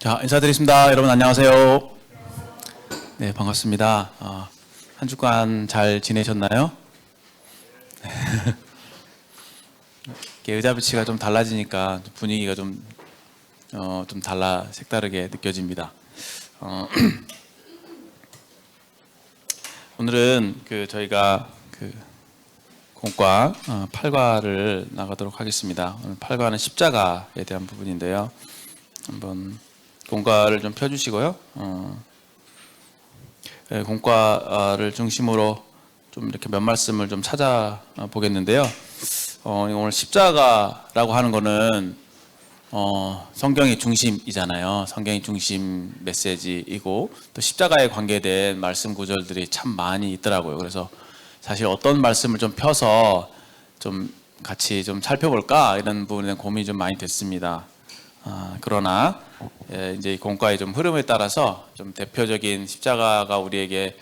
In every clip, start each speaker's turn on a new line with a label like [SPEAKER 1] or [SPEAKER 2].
[SPEAKER 1] 자, 인사드리겠습니다. 여러분 안녕하세요. 네, 반갑습니다. 한 주간 잘 지내셨나요? 의자 배치가 좀 달라지니까 분위기가 좀 색다르게 느껴집니다. 오늘은 저희가 공과 8과를 나가도록 하겠습니다. 오늘 8과는 십자가에 대한 부분인데요. 한번 공과를 좀 펴주시고요. 공과를 중심으로 좀 이렇게 몇 말씀을 좀 찾아보겠는데요. 오늘 십자가라고 하는 거는 성경의 중심이잖아요. 성경의 중심 메시지이고 또 십자가에 관계된 말씀 구절들이 참 많이 있더라고요. 그래서 사실 어떤 말씀을 좀 펴서 좀 같이 좀 살펴볼까 이런 부분에 고민이 좀 많이 됐습니다. 그러나 이제 이 공과의 좀 흐름에 따라서 좀 대표적인 십자가가 우리에게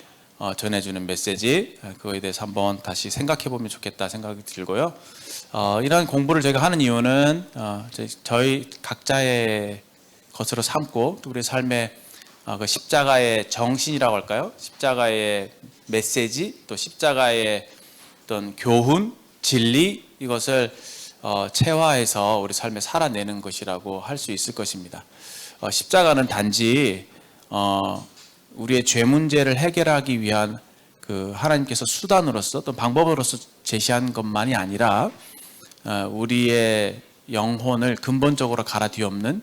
[SPEAKER 1] 전해주는 메시지 그거에 대해서 한번 다시 생각해 보면 좋겠다 생각이 들고요. 이런 공부를 저희가 하는 이유는 저희 각자의 것으로 삼고 또 우리 삶의 그 십자가의 정신이라고 할까요? 십자가의 메시지 또 십자가의 어떤 교훈, 진리 이것을 체화해서 우리 삶에 살아내는 것이라고 할 수 있을 것입니다. 십자가는 단지 우리의 죄 문제를 해결하기 위한 하나님께서 수단으로서 또 방법으로서 제시한 것만이 아니라 우리의 영혼을 근본적으로 갈아뒤엎는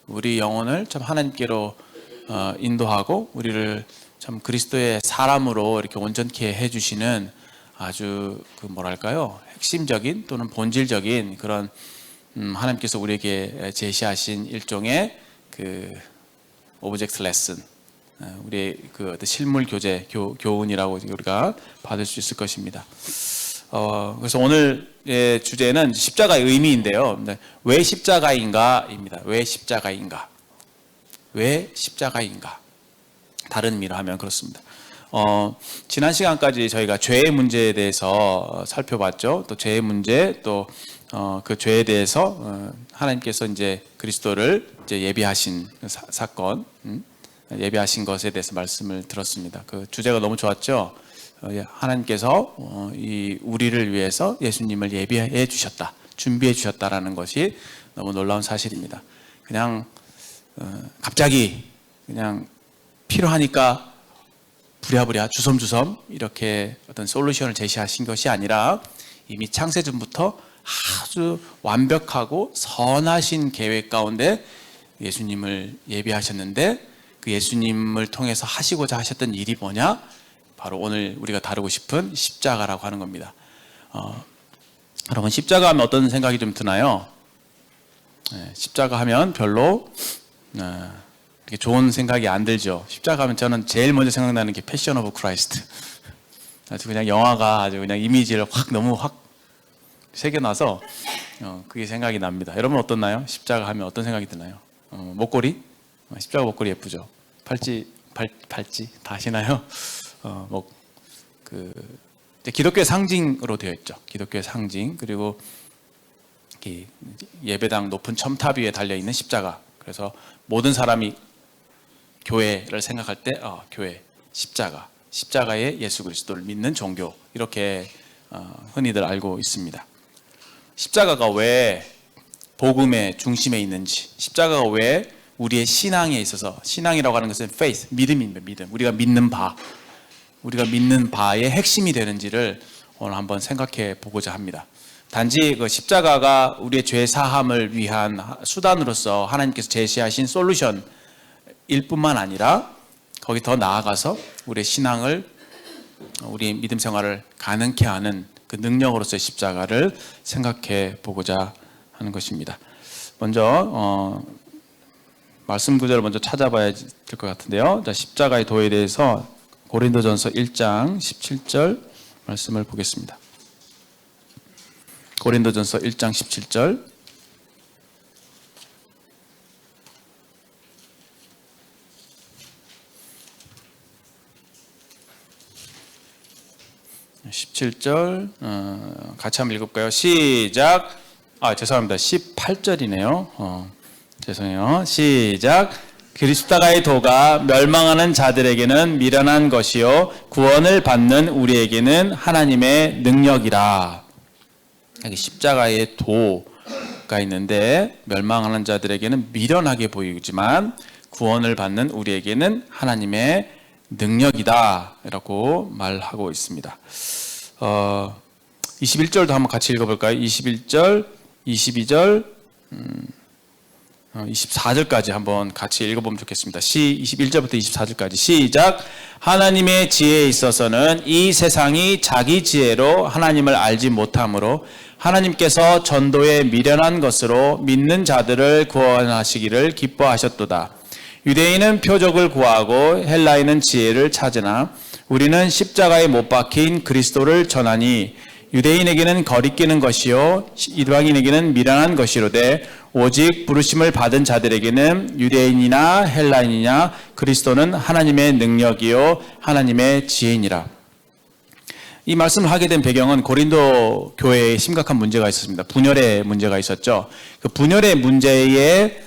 [SPEAKER 1] 우리 영혼을 참 하나님께로 인도하고 우리를 참 그리스도의 사람으로 이렇게 온전케 해주시는 아주 뭐랄까요? 핵심적인 또는 본질적인 그런 하나님께서 우리에게 제시하신 일종의 오브젝트 레슨, 우리의 실물 교재, 교훈이라고 우리가 받을 수 있을 것입니다. 그래서 오늘의 주제는 십자가의 의미인데요. 왜 십자가인가입니다. 왜 십자가인가? 왜 십자가인가? 다른 의미로 하면 그렇습니다. 지난 시간까지 저희가 죄의 문제에 대해서 살펴봤죠. 또 죄의 문제, 또 그 죄에 대해서 하나님께서 이제 그리스도를 이제 예비하신 사건, 예비하신 것에 대해서 말씀을 들었습니다. 그 주제가 너무 좋았죠. 하나님께서 우리를 위해서 예수님을 예비해 주셨다, 준비해 주셨다라는 것이 너무 놀라운 사실입니다. 그냥 갑자기 그냥 필요하니까 부랴부랴 주섬주섬 이렇게 어떤 솔루션을 제시하신 것이 아니라 이미 창세전부터 아주 완벽하고 선하신 계획 가운데 예수님을 예비하셨는데 그 예수님을 통해서 하시고자 하셨던 일이 뭐냐? 바로 오늘 우리가 다루고 싶은 십자가라고 하는 겁니다. 여러분 십자가 하면 어떤 생각이 좀 드나요? 십자가 하면 별로 이렇게 좋은 생각이 안 들죠. 십자가 하면 저는 제일 먼저 생각나는 게 패션 오브 크라이스트. 아주 그냥 영화가 아주 그냥 이미지를 너무 확 새겨놔서 그게 생각이 납니다. 여러분 어떻나요? 십자가 하면 어떤 생각이 드나요? 목걸이? 십자가 목걸이 예쁘죠. 팔찌 다 하시나요? 기독교의 상징으로 되어 있죠. 기독교의 상징. 그리고 예배당 높은 첨탑 위에 달려 있는 십자가. 그래서 모든 사람이 교회를 생각할 때 교회 십자가, 십자가의 예수 그리스도를 믿는 종교 이렇게 흔히들 알고 있습니다. 십자가가 왜 복음의 중심에 있는지, 십자가가 왜 우리의 신앙에 있어서, 신앙이라고 하는 것은 faith, 믿음입니다. 믿음. 우리가 믿는 바의 핵심이 되는지를 오늘 한번 생각해 보고자 합니다. 단지 그 십자가가 우리의 죄 사함을 위한 수단으로서 하나님께서 제시하신 솔루션일 뿐만 아니라 거기 더 나아가서 우리의 신앙을, 우리의 믿음 생활을 가능케 하는 그 능력으로서의 십자가를 생각해 보고자 하는 것입니다. 먼저 말씀 구절을 먼저 찾아봐야 될 것 같은데요. 자, 십자가의 도에 대해서 고린도전서 1장 17절 말씀을 보겠습니다. 고린도전서 1장 17절. 같이 한번 읽을까요? 시작. 죄송합니다. 18절이네요. 죄송해요. 시작. 십자가의 도가 멸망하는 자들에게는 미련한 것이요 구원을 받는 우리에게는 하나님의 능력이라. 여기 십자가의 도가 있는데 멸망하는 자들에게는 미련하게 보이지만 구원을 받는 우리에게는 하나님의 능력이다 라고 말하고 있습니다. 21절도 한번 같이 읽어볼까요? 21절, 22절, 24절까지 한번 같이 읽어보면 좋겠습니다. 21절부터 24절까지 시작. 하나님의 지혜에 있어서는 이 세상이 자기 지혜로 하나님을 알지 못하므로 하나님께서 전도에 미련한 것으로 믿는 자들을 구원하시기를 기뻐하셨도다. 유대인은 표적을 구하고 헬라인은 지혜를 찾으나 우리는 십자가에 못 박힌 그리스도를 전하니 유대인에게는 거리끼는 것이요 이방인에게는 미련한 것이로되 오직 부르심을 받은 자들에게는 유대인이나 헬라인이냐 그리스도는 하나님의 능력이요 하나님의 지혜니라. 이 말씀을 하게 된 배경은 고린도 교회에 심각한 문제가 있었습니다. 분열의 문제가 있었죠. 그 분열의 문제의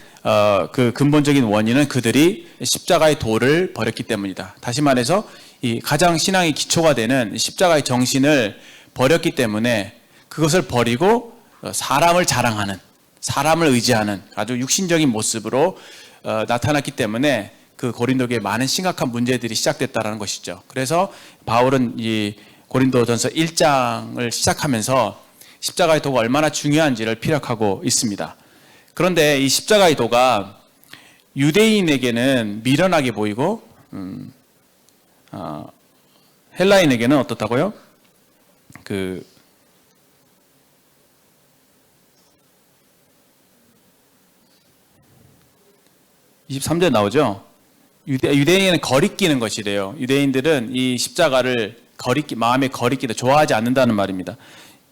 [SPEAKER 1] 그 근본적인 원인은 그들이 십자가의 도를 버렸기 때문이다. 다시 말해서 이 가장 신앙의 기초가 되는 십자가의 정신을 버렸기 때문에 그것을 버리고 사람을 자랑하는, 사람을 의지하는 아주 육신적인 모습으로 나타났기 때문에 그 고린도교에 많은 심각한 문제들이 시작됐다는 것이죠. 그래서 바울은 이 고린도전서 1장을 시작하면서 십자가의 도가 얼마나 중요한지를 피력하고 있습니다. 그런데 이 십자가의 도가 유대인에게는 미련하게 보이고 헬라인에게는 어떻다고요? 23절에 나오죠. 유대인은 거리끼는 것이래요. 유대인들은 이 십자가를 마음에 거리끼다, 좋아하지 않는다는 말입니다.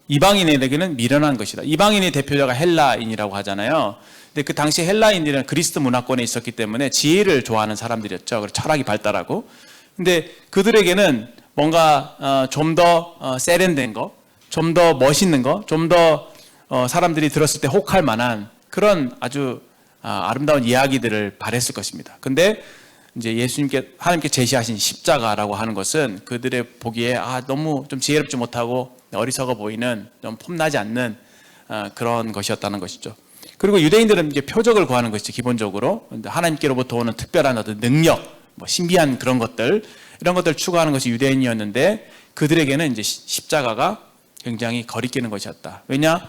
[SPEAKER 1] 이방인에게는 미련한 것이다. 이방인의 대표자가 헬라인이라고 하잖아요. 근데 그 당시 헬라인들은 그리스 문화권에 있었기 때문에 지혜를 좋아하는 사람들이었죠. 그래서 철학이 발달하고. 근데 그들에게는 뭔가 좀 더 세련된 거, 좀 더 멋있는 거, 좀 더 사람들이 들었을 때 혹할 만한 그런 아주 아름다운 이야기들을 바랬을 것입니다. 근데 이제 하나님께 제시하신 십자가라고 하는 것은 그들의 보기에 너무 좀 지혜롭지 못하고 어리석어 보이는 좀 폼나지 않는 그런 것이었다는 것이죠. 그리고 유대인들은 이제 표적을 구하는 것이죠. 기본적으로 하나님께로부터 오는 특별한 어떤 능력, 신비한 그런 것들, 이런 것들을 추구하는 것이 유대인이었는데 그들에게는 이제 십자가가 굉장히 거리끼는 것이었다. 왜냐?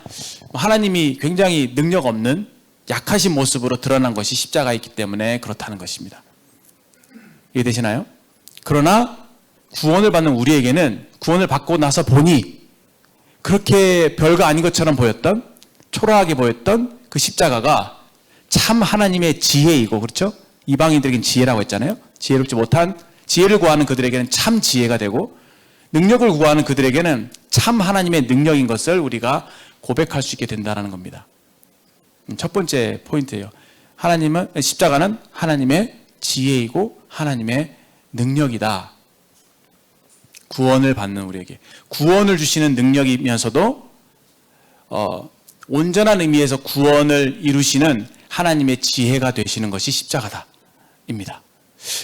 [SPEAKER 1] 하나님이 굉장히 능력 없는 약하신 모습으로 드러난 것이 십자가이기 때문에 그렇다는 것입니다. 이해되시나요? 그러나 구원을 받는 우리에게는 구원을 받고 나서 보니 그렇게 별거 아닌 것처럼 보였던, 초라하게 보였던 그 십자가가 참 하나님의 지혜이고, 그렇죠? 이방인들에게는 지혜라고 했잖아요. 지혜롭지 못한, 지혜를 구하는 그들에게는 참 지혜가 되고 능력을 구하는 그들에게는 참 하나님의 능력인 것을 우리가 고백할 수 있게 된다는 겁니다. 첫 번째 포인트예요. 십자가는 하나님의 지혜이고 하나님의 능력이다. 구원을 받는 우리에게 구원을 주시는 능력이면서도 온전한 의미에서 구원을 이루시는 하나님의 지혜가 되시는 것이 십자가다 입니다.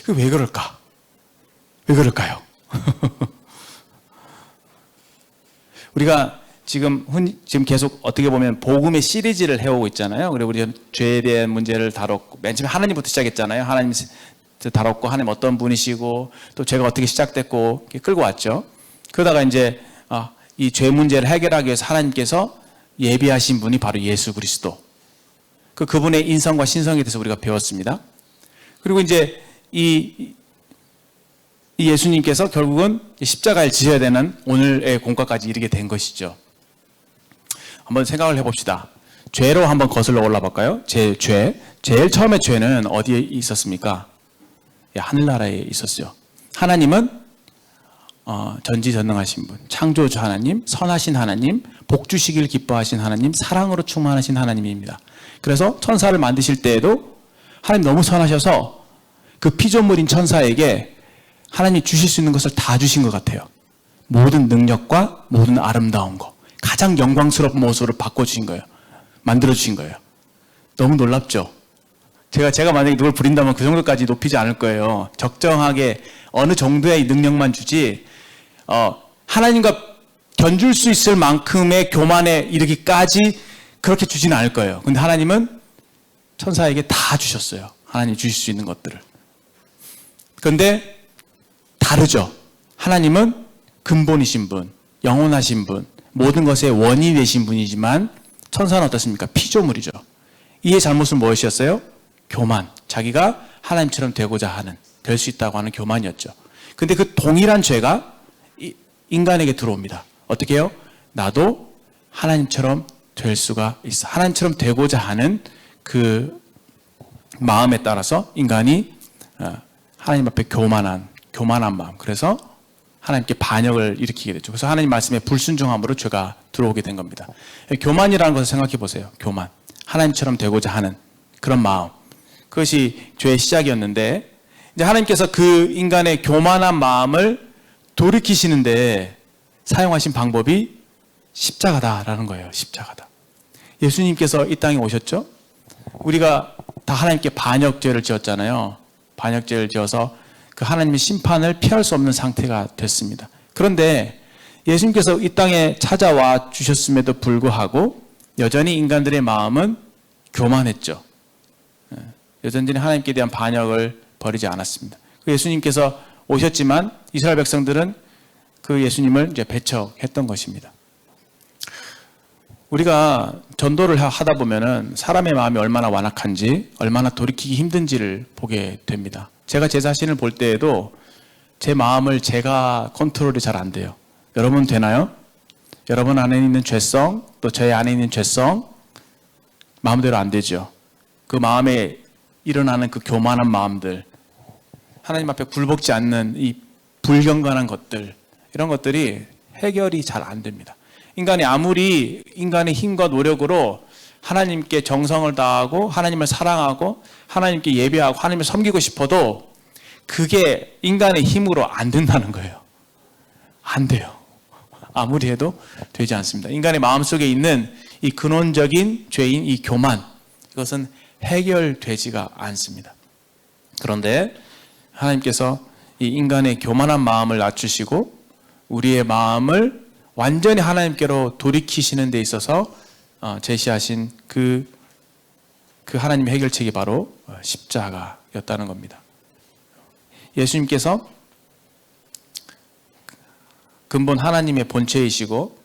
[SPEAKER 1] 왜 그럴까? 왜 그럴까요? 우리가 지금 계속 어떻게 보면 복음의 시리즈를 해오고 있잖아요. 그리고 우리 죄에 대한 문제를 다뤘고, 맨 처음에 하나님부터 시작했잖아요. 하나님 다뤘고, 하나님 어떤 분이시고, 또 죄가 어떻게 시작됐고, 이렇게 끌고 왔죠. 그러다가 이제 이 죄 문제를 해결하기 위해서 하나님께서 예비하신 분이 바로 예수 그리스도. 그분의 인성과 신성에 대해서 우리가 배웠습니다. 그리고 이제 이 예수님께서 결국은 십자가를 지어야 되는 오늘의 공과까지 이르게 된 것이죠. 한번 생각을 해봅시다. 죄로 한번 거슬러 올라 볼까요? 죄. 제일 처음에 죄는 어디에 있었습니까? 하늘나라에 있었죠. 하나님은 전지전능하신 분, 창조주 하나님, 선하신 하나님, 복 주시길 기뻐하신 하나님, 사랑으로 충만하신 하나님입니다. 그래서 천사를 만드실 때에도 하나님 너무 선하셔서 그 피조물인 천사에게 하나님이 주실 수 있는 것을 다 주신 것 같아요. 모든 능력과 모든 아름다운 거, 가장 영광스러운 모습으로 바꿔주신 거예요. 만들어주신 거예요. 너무 놀랍죠? 제가 만약에 누굴 부린다면 그 정도까지 높이지 않을 거예요. 적정하게 어느 정도의 능력만 주지, 하나님과 견줄 수 있을 만큼의 교만에 이르기까지 그렇게 주지는 않을 거예요. 근데 하나님은 천사에게 다 주셨어요. 하나님이 주실 수 있는 것들을. 그런데 다르죠. 하나님은 근본이신 분, 영원하신 분, 모든 것의 원이 되신 분이지만 천사는 어떻습니까? 피조물이죠. 이의 잘못은 무엇이었어요? 교만. 자기가 하나님처럼 되고자 하는, 될 수 있다고 하는 교만이었죠. 근데 그 동일한 죄가 인간에게 들어옵니다. 어떻게 해요? 나도 하나님처럼 될 수가 있어. 하나님처럼 되고자 하는 그 마음에 따라서 인간이 하나님 앞에 교만한 마음. 그래서 하나님께 반역을 일으키게 됐죠. 그래서 하나님 말씀에 불순종함으로 죄가 들어오게 된 겁니다. 교만이라는 것을 생각해 보세요. 교만. 하나님처럼 되고자 하는 그런 마음. 그것이 죄의 시작이었는데, 이제 하나님께서 그 인간의 교만한 마음을 돌이키시는데 사용하신 방법이 십자가다라는 거예요. 십자가다. 예수님께서 이 땅에 오셨죠? 우리가 다 하나님께 반역죄를 지었잖아요. 반역죄를 지어서 그 하나님의 심판을 피할 수 없는 상태가 됐습니다. 그런데 예수님께서 이 땅에 찾아와 주셨음에도 불구하고 여전히 인간들의 마음은 교만했죠. 여전히 하나님께 대한 반역을 버리지 않았습니다. 예수님께서 오셨지만 이스라엘 백성들은 그 예수님을 이제 배척했던 것입니다. 우리가 전도를 하다 보면은 사람의 마음이 얼마나 완악한지, 얼마나 돌이키기 힘든지를 보게 됩니다. 제가 제 자신을 볼 때에도 제 마음을 제가 컨트롤이 잘 안 돼요. 여러분 되나요? 여러분 안에 있는 죄성, 또 제 안에 있는 죄성, 마음대로 안 되죠. 그 마음에 일어나는 그 교만한 마음들, 하나님 앞에 굴복지 않는 이 불경건한 것들, 이런 것들이 해결이 잘 안 됩니다. 인간이 아무리 인간의 힘과 노력으로 하나님께 정성을 다하고 하나님을 사랑하고 하나님께 예배하고 하나님을 섬기고 싶어도 그게 인간의 힘으로 안 된다는 거예요. 안 돼요. 아무리 해도 되지 않습니다. 인간의 마음속에 있는 이 근원적인 죄인 이 교만, 이것은 해결되지가 않습니다. 그런데 하나님께서 이 인간의 교만한 마음을 낮추시고 우리의 마음을 완전히 하나님께로 돌이키시는 데 있어서 제시하신 그 하나님의 해결책이 바로 십자가였다는 겁니다. 예수님께서 근본 하나님의 본체이시고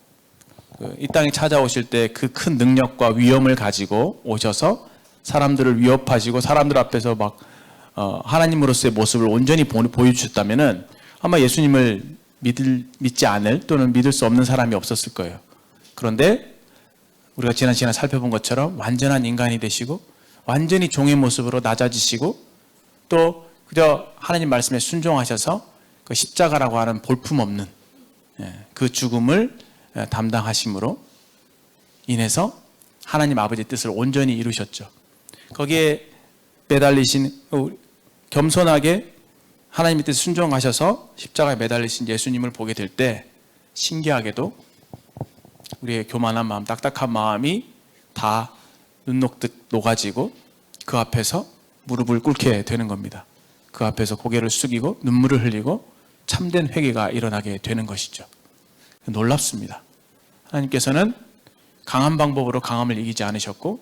[SPEAKER 1] 이 땅에 찾아오실 때 그 큰 능력과 위엄을 가지고 오셔서 사람들을 위협하시고 사람들 앞에서 막 하나님으로서의 모습을 온전히 보여주셨다면은 아마 예수님을 믿지 않을 또는 믿을 수 없는 사람이 없었을 거예요. 그런데 우리가 지난 시간에 살펴본 것처럼 완전한 인간이 되시고 완전히 종의 모습으로 낮아지시고 또 그저 하나님 말씀에 순종하셔서 그 십자가라고 하는 볼품없는 그 죽음을 담당하심으로 인해서 하나님 아버지의 뜻을 온전히 이루셨죠. 거기에 매달리신 겸손하게 하나님의 뜻에 순종하셔서 십자가에 매달리신 예수님을 보게 될 때 신기하게도 우리의 교만한 마음, 딱딱한 마음이 다 눈녹듯 녹아지고 그 앞에서 무릎을 꿇게 되는 겁니다. 그 앞에서 고개를 숙이고 눈물을 흘리고 참된 회개가 일어나게 되는 것이죠. 놀랍습니다. 하나님께서는 강한 방법으로 강함을 이기지 않으셨고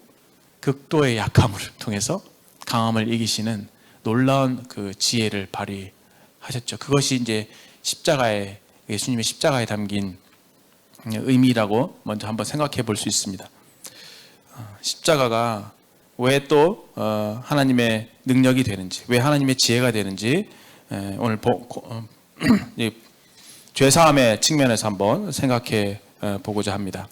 [SPEAKER 1] 극도의 약함을 통해서 강함을 이기시는 놀라운 그 지혜를 발휘하셨죠. 그것이 이제 십자가에, 예수님의 십자가에 담긴 의미라고 먼저 한번 생각해 볼 수 있습니다. 십자가가 왜 또 하나님의 능력이 되는지, 왜 하나님의 지혜가 되는지 오늘 죄사함의 측면에서 한번 생각해 보고자 합니다.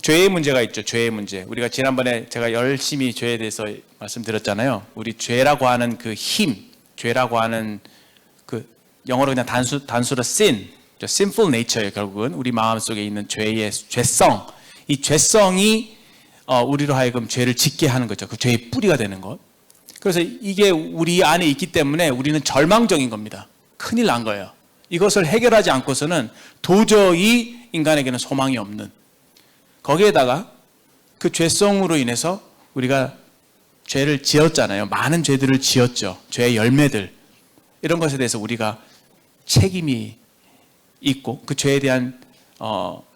[SPEAKER 1] 죄의 문제가 있죠. 죄의 문제. 우리가 지난번에 제가 열심히 죄에 대해서 말씀드렸잖아요. 우리 죄라고 하는 그 힘, 죄라고 하는 그 영어로 그냥 단수로 sin, sinful nature예요. 결국은 우리 마음속에 있는 죄의 죄성, 이 죄성이 우리로 하여금 죄를 짓게 하는 거죠. 그 죄의 뿌리가 되는 것. 그래서 이게 우리 안에 있기 때문에 우리는 절망적인 겁니다. 큰일 난 거예요. 이것을 해결하지 않고서는 도저히 인간에게는 소망이 없는, 거기에다가 그 죄성으로 인해서 우리가 죄를 지었잖아요. 많은 죄들을 지었죠. 죄의 열매들. 이런 것에 대해서 우리가 책임이 있고 그 죄에 대한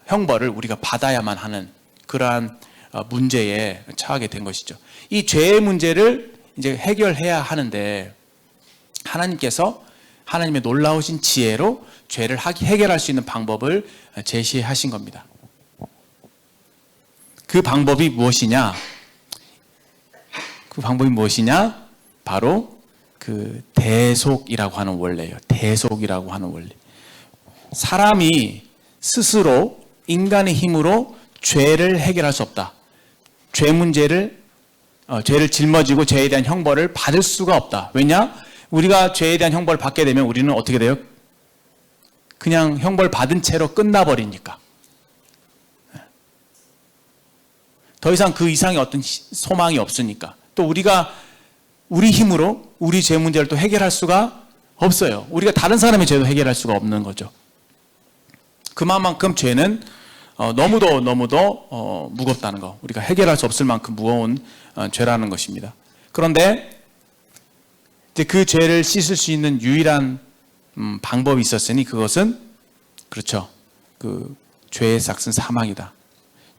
[SPEAKER 1] 형벌을 우리가 받아야만 하는 그러한 문제에 처하게 된 것이죠. 이 죄의 문제를 이제 해결해야 하는데 하나님께서 하나님의 놀라우신 지혜로 죄를 해결할 수 있는 방법을 제시하신 겁니다. 그 방법이 무엇이냐? 바로 그 대속이라고 하는 원리예요. 대속이라고 하는 원리. 사람이 스스로 인간의 힘으로 죄를 해결할 수 없다. 죄 문제를 죄를 짊어지고 죄에 대한 형벌을 받을 수가 없다. 왜냐? 우리가 죄에 대한 형벌을 받게 되면 우리는 어떻게 돼요? 그냥 형벌 받은 채로 끝나버리니까. 더 이상 그 이상의 어떤 소망이 없으니까. 또 우리가 우리 힘으로 우리 죄 문제를 또 해결할 수가 없어요. 우리가 다른 사람의 죄도 해결할 수가 없는 거죠. 그만큼 죄는 너무도 무겁다는 거. 우리가 해결할 수 없을 만큼 무거운 죄라는 것입니다. 그런데 이제 그 죄를 씻을 수 있는 유일한 방법이 있었으니 그것은 그렇죠. 그 죄의 삭은 사망이다.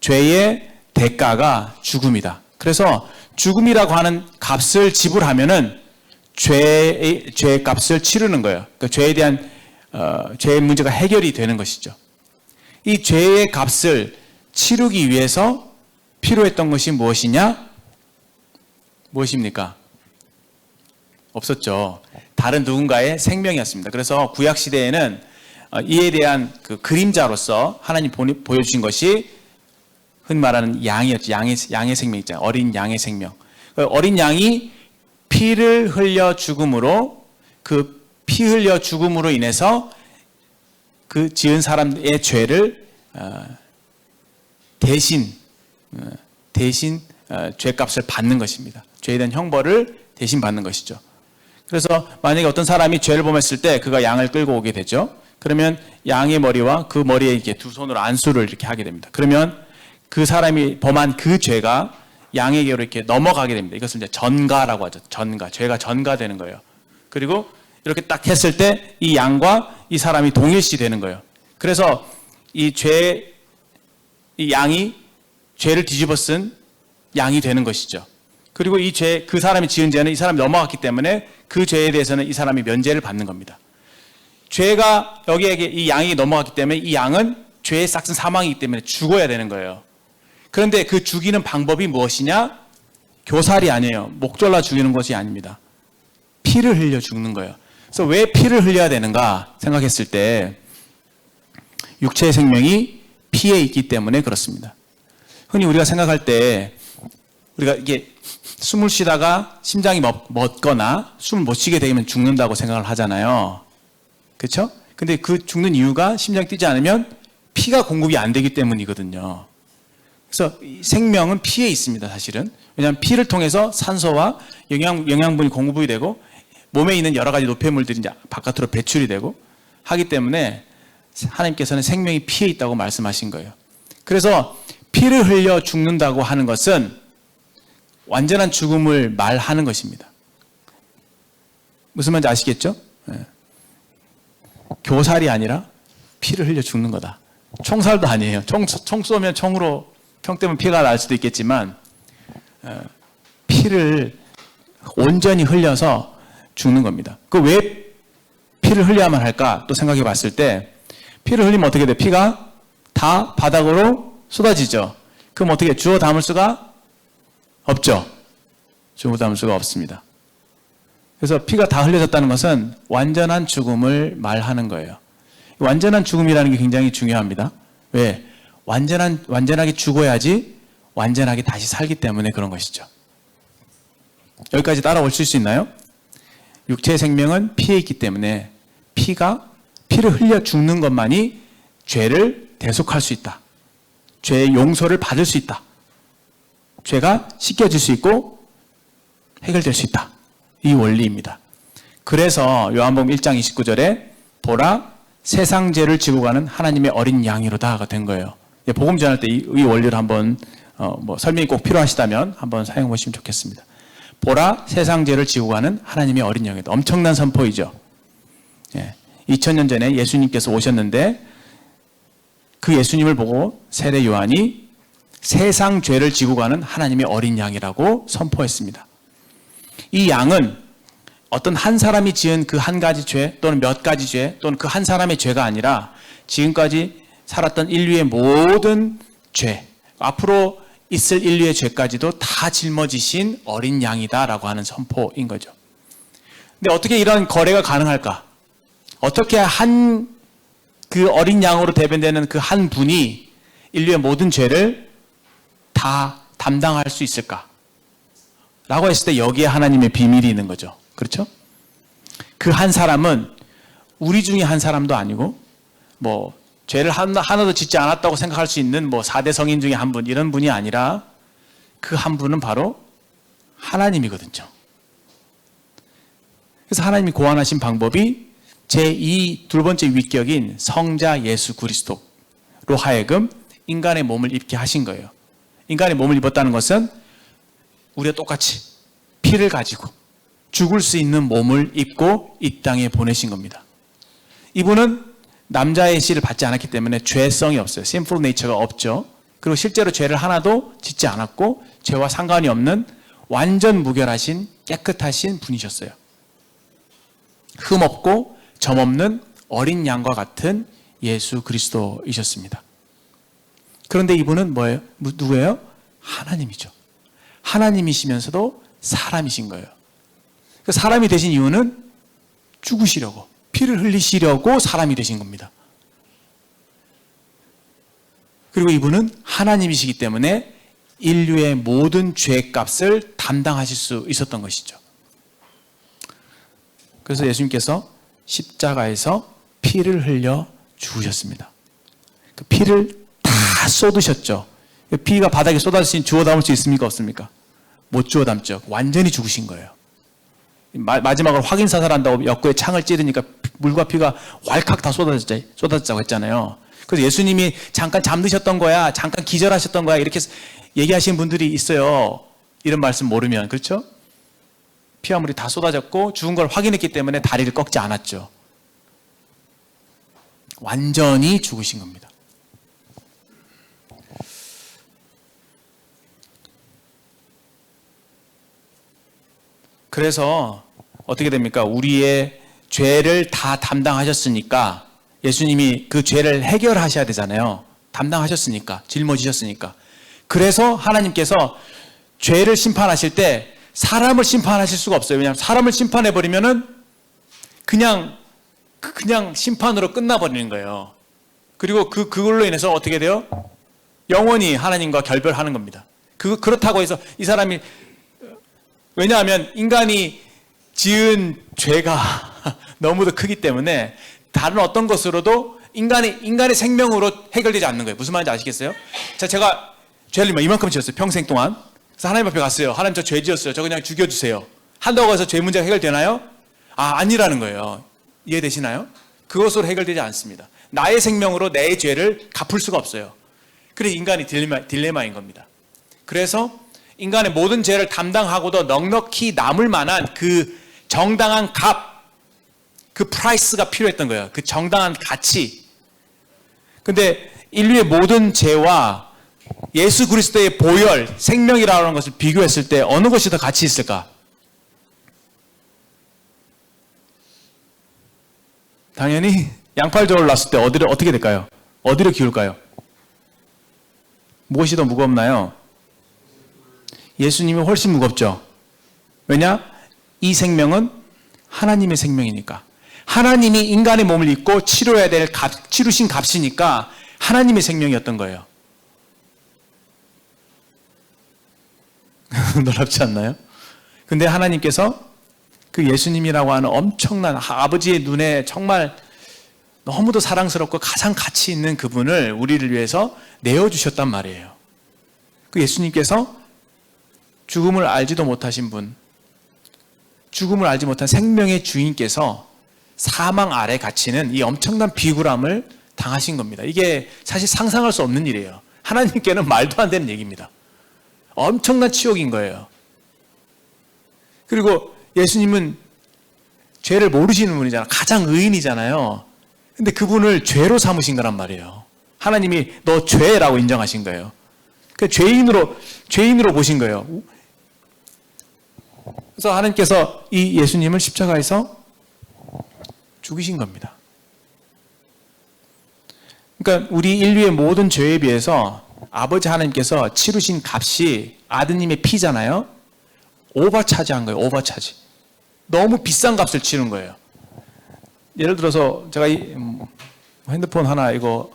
[SPEAKER 1] 죄의 대가가 죽음이다. 그래서 죽음이라고 하는 값을 지불하면은 죄의 값을 치르는 거예요. 그러니까 죄에 대한 죄의 문제가 해결이 되는 것이죠. 이 죄의 값을 치르기 위해서 필요했던 것이 무엇이냐? 무엇입니까? 없었죠. 다른 누군가의 생명이었습니다. 그래서 구약 시대에는 이에 대한 그 그림자로서 하나님 보여주신 것이 흔히 말하는 양이었죠. 양의 생명 있잖아요. 어린 양의 생명. 어린 양이 피를 흘려 죽음으로 그 피 흘려 죽음으로 인해서 그 지은 사람의 죄를 대신 죄값을 받는 것입니다. 죄에 대한 형벌을 대신 받는 것이죠. 그래서 만약에 어떤 사람이 죄를 범했을 때 그가 양을 끌고 오게 되죠. 그러면 양의 머리와 그 머리에 이렇게 두 손으로 안수를 이렇게 하게 됩니다. 그러면 그 사람이 범한 그 죄가 양에게로 이렇게 넘어가게 됩니다. 이것을 이제 전가라고 하죠. 죄가 전가되는 거예요. 그리고 이렇게 딱 했을 때 이 양과 이 사람이 동일시 되는 거예요. 그래서 이 양이 죄를 뒤집어 쓴 양이 되는 것이죠. 그리고 그 사람이 지은 죄는 이 사람이 넘어갔기 때문에 그 죄에 대해서는 이 사람이 면죄를 받는 겁니다. 죄가 여기에게 이 양이 넘어갔기 때문에 이 양은 죄의 삭은 사망이기 때문에 죽어야 되는 거예요. 그런데 그 죽이는 방법이 무엇이냐? 교살이 아니에요. 목 졸라 죽이는 것이 아닙니다. 피를 흘려 죽는 거예요. 그래서 왜 피를 흘려야 되는가 생각했을 때 육체의 생명이 피에 있기 때문에 그렇습니다. 흔히 우리가 생각할 때 우리가 이게 숨을 쉬다가 심장이 멎거나 숨을 못 쉬게 되면 죽는다고 생각을 하잖아요. 그렇죠? 근데 그 죽는 이유가 심장이 뛰지 않으면 피가 공급이 안 되기 때문이거든요. 그래서 생명은 피에 있습니다, 사실은. 왜냐하면 피를 통해서 산소와 영양분이 공급이 되고 몸에 있는 여러 가지 노폐물들이 이제 바깥으로 배출이 되고 하기 때문에 하나님께서는 생명이 피에 있다고 말씀하신 거예요. 그래서 피를 흘려 죽는다고 하는 것은 완전한 죽음을 말하는 것입니다. 무슨 말인지 아시겠죠? 네. 교살이 아니라 피를 흘려 죽는 거다. 총살도 아니에요. 총 쏘면 총 때문에 피가 날 수도 있겠지만 피를 온전히 흘려서 죽는 겁니다. 그 왜 피를 흘려야만 할까? 또 생각해 봤을 때 피를 흘리면 어떻게 돼? 피가 다 바닥으로 쏟아지죠. 그럼 어떻게 주워 담을 수가 없죠. 주워 담을 수가 없습니다. 그래서 피가 다 흘려졌다는 것은 완전한 죽음을 말하는 거예요. 완전한 죽음이라는 게 굉장히 중요합니다. 왜? 완전하게 죽어야지 완전하게 다시 살기 때문에 그런 것이죠. 여기까지 따라오실 수 있나요? 육체의 생명은 피에 있기 때문에 피를 흘려 죽는 것만이 죄를 대속할 수 있다. 죄의 용서를 받을 수 있다. 죄가 씻겨질 수 있고 해결될 수 있다. 이 원리입니다. 그래서 요한복음 1장 29절에 보라 세상 죄를 지고 가는 하나님의 어린 양이로다가 된 거예요. 복음 전할 때 이 원리를 한번 설명이 꼭 필요하시다면 한번 사용해 보시면 좋겠습니다. 보라 세상 죄를 지고 가는 하나님의 어린 양이다. 엄청난 선포이죠. 2000년 전에 예수님께서 오셨는데 그 예수님을 보고 세례 요한이 세상 죄를 지고 가는 하나님의 어린 양이라고 선포했습니다. 이 양은 어떤 한 사람이 지은 그 한 가지 죄 또는 몇 가지 죄 또는 그 한 사람의 죄가 아니라 지금까지 살았던 인류의 모든 죄, 앞으로 있을 인류의 죄까지도 다 짊어지신 어린 양이다라고 하는 선포인 거죠. 근데 어떻게 이런 거래가 가능할까? 어떻게 그 어린 양으로 대변되는 그 한 분이 인류의 모든 죄를 다 담당할 수 있을까? 라고 했을 때 여기에 하나님의 비밀이 있는 거죠. 그렇죠? 그 한 사람은 우리 중에 한 사람도 아니고 죄를 하나도 짓지 않았다고 생각할 수 있는 4대 성인 중에 한 분, 이런 분이 아니라 그 한 분은 바로 하나님이거든요. 그래서 하나님이 고안하신 방법이 제2 두 번째 위격인 성자 예수 그리스도로 하여금 인간의 몸을 입게 하신 거예요. 인간의 몸을 입었다는 것은 우리와 똑같이 피를 가지고 죽을 수 있는 몸을 입고 이 땅에 보내신 겁니다. 이분은 남자의 씨를 받지 않았기 때문에 죄성이 없어요. sinful nature가 없죠. 그리고 실제로 죄를 하나도 짓지 않았고 죄와 상관이 없는 완전 무결하신 깨끗하신 분이셨어요. 흠 없고 점 없는 어린 양과 같은 예수 그리스도이셨습니다. 그런데 이분은 뭐예요? 누구예요? 하나님이죠. 하나님이시면서도 사람이신 거예요. 그 사람이 되신 이유는 죽으시려고, 피를 흘리시려고 사람이 되신 겁니다. 그리고 이분은 하나님이시기 때문에 인류의 모든 죄값을 담당하실 수 있었던 것이죠. 그래서 예수님께서 십자가에서 피를 흘려 죽으셨습니다. 그 피를 다 쏟으셨죠. 그 피가 바닥에 쏟아지신 주워 담을 수 있습니까? 없습니까? 못 주워 담죠. 완전히 죽으신 거예요. 마지막으로 확인 사살한다고 역구에 창을 찌르니까 물과 피가 왈칵 다 쏟아졌다고 했잖아요. 그래서 예수님이 잠깐 잠드셨던 거야, 잠깐 기절하셨던 거야, 이렇게 얘기하시는 분들이 있어요. 이런 말씀 모르면. 그렇죠? 피와 물이 다 쏟아졌고 죽은 걸 확인했기 때문에 다리를 꺾지 않았죠. 완전히 죽으신 겁니다. 그래서 어떻게 됩니까? 우리의 죄를 다 담당하셨으니까 예수님이 그 죄를 해결하셔야 되잖아요. 담당하셨으니까, 짊어지셨으니까. 그래서 하나님께서 죄를 심판하실 때 사람을 심판하실 수가 없어요. 왜냐하면 사람을 심판해버리면은 그냥 심판으로 끝나버리는 거예요. 그리고 그걸로 인해서 어떻게 돼요? 영원히 하나님과 결별하는 겁니다. 그렇다고 해서 이 사람이, 왜냐하면 인간이 지은 죄가 너무도 크기 때문에 다른 어떤 것으로도 인간의 생명으로 해결되지 않는 거예요. 무슨 말인지 아시겠어요? 자, 제가 죄를 이만큼 지었어요. 평생 동안. 그래서 하나님 앞에 갔어요. 하나님, 저 죄 지었어요. 저 그냥 죽여주세요. 한다고 해서 죄 문제가 해결되나요? 아니라는 거예요. 이해되시나요? 그것으로 해결되지 않습니다. 나의 생명으로 내 죄를 갚을 수가 없어요. 그래서 인간이 딜레마인 겁니다. 그래서 인간의 모든 죄를 담당하고도 넉넉히 남을 만한 그 정당한 값, 그 프라이스가 필요했던 거예요. 그 정당한 가치. 근데 인류의 모든 죄와 예수 그리스도의 보혈, 생명이라는 것을 비교했을 때 어느 것이 더 가치 있을까? 당연히 양팔절을 놨을 때 어떻게 될까요? 어디로 기울까요? 무엇이 더 무겁나요? 예수님이 훨씬 무겁죠. 왜냐? 이 생명은 하나님의 생명이니까. 하나님이 인간의 몸을 입고 치러야 될 치르신 값이니까 하나님의 생명이었던 거예요. 놀랍지 않나요? 근데 하나님께서 그 예수님이라고 하는 엄청난 아버지의 눈에 정말 너무도 사랑스럽고 가장 가치 있는 그분을 우리를 위해서 내어주셨단 말이에요. 그 예수님께서 죽음을 알지도 못하신 분, 죽음을 알지 못한 생명의 주인께서 사망 아래 갇히는 이 엄청난 비굴함을 당하신 겁니다. 이게 사실 상상할 수 없는 일이에요. 하나님께는 말도 안 되는 얘기입니다. 엄청난 치욕인 거예요.
[SPEAKER 2] 그리고 예수님은 죄를 모르시는 분이잖아. 가장 의인이잖아요. 근데 그분을 죄로 삼으신 거란 말이에요. 하나님이 너 죄라고 인정하신 거예요. 그 죄인으로 보신 거예요. 그래서 하나님께서 이 예수님을 십자가에서 죽이신 겁니다. 그러니까 우리 인류의 모든 죄에 비해서 아버지 하나님께서 치르신 값이 아드님의 피잖아요. 오버차지한 거예요. 오버차지. 너무 비싼 값을 치른 거예요. 예를 들어서 제가 핸드폰 하나 이거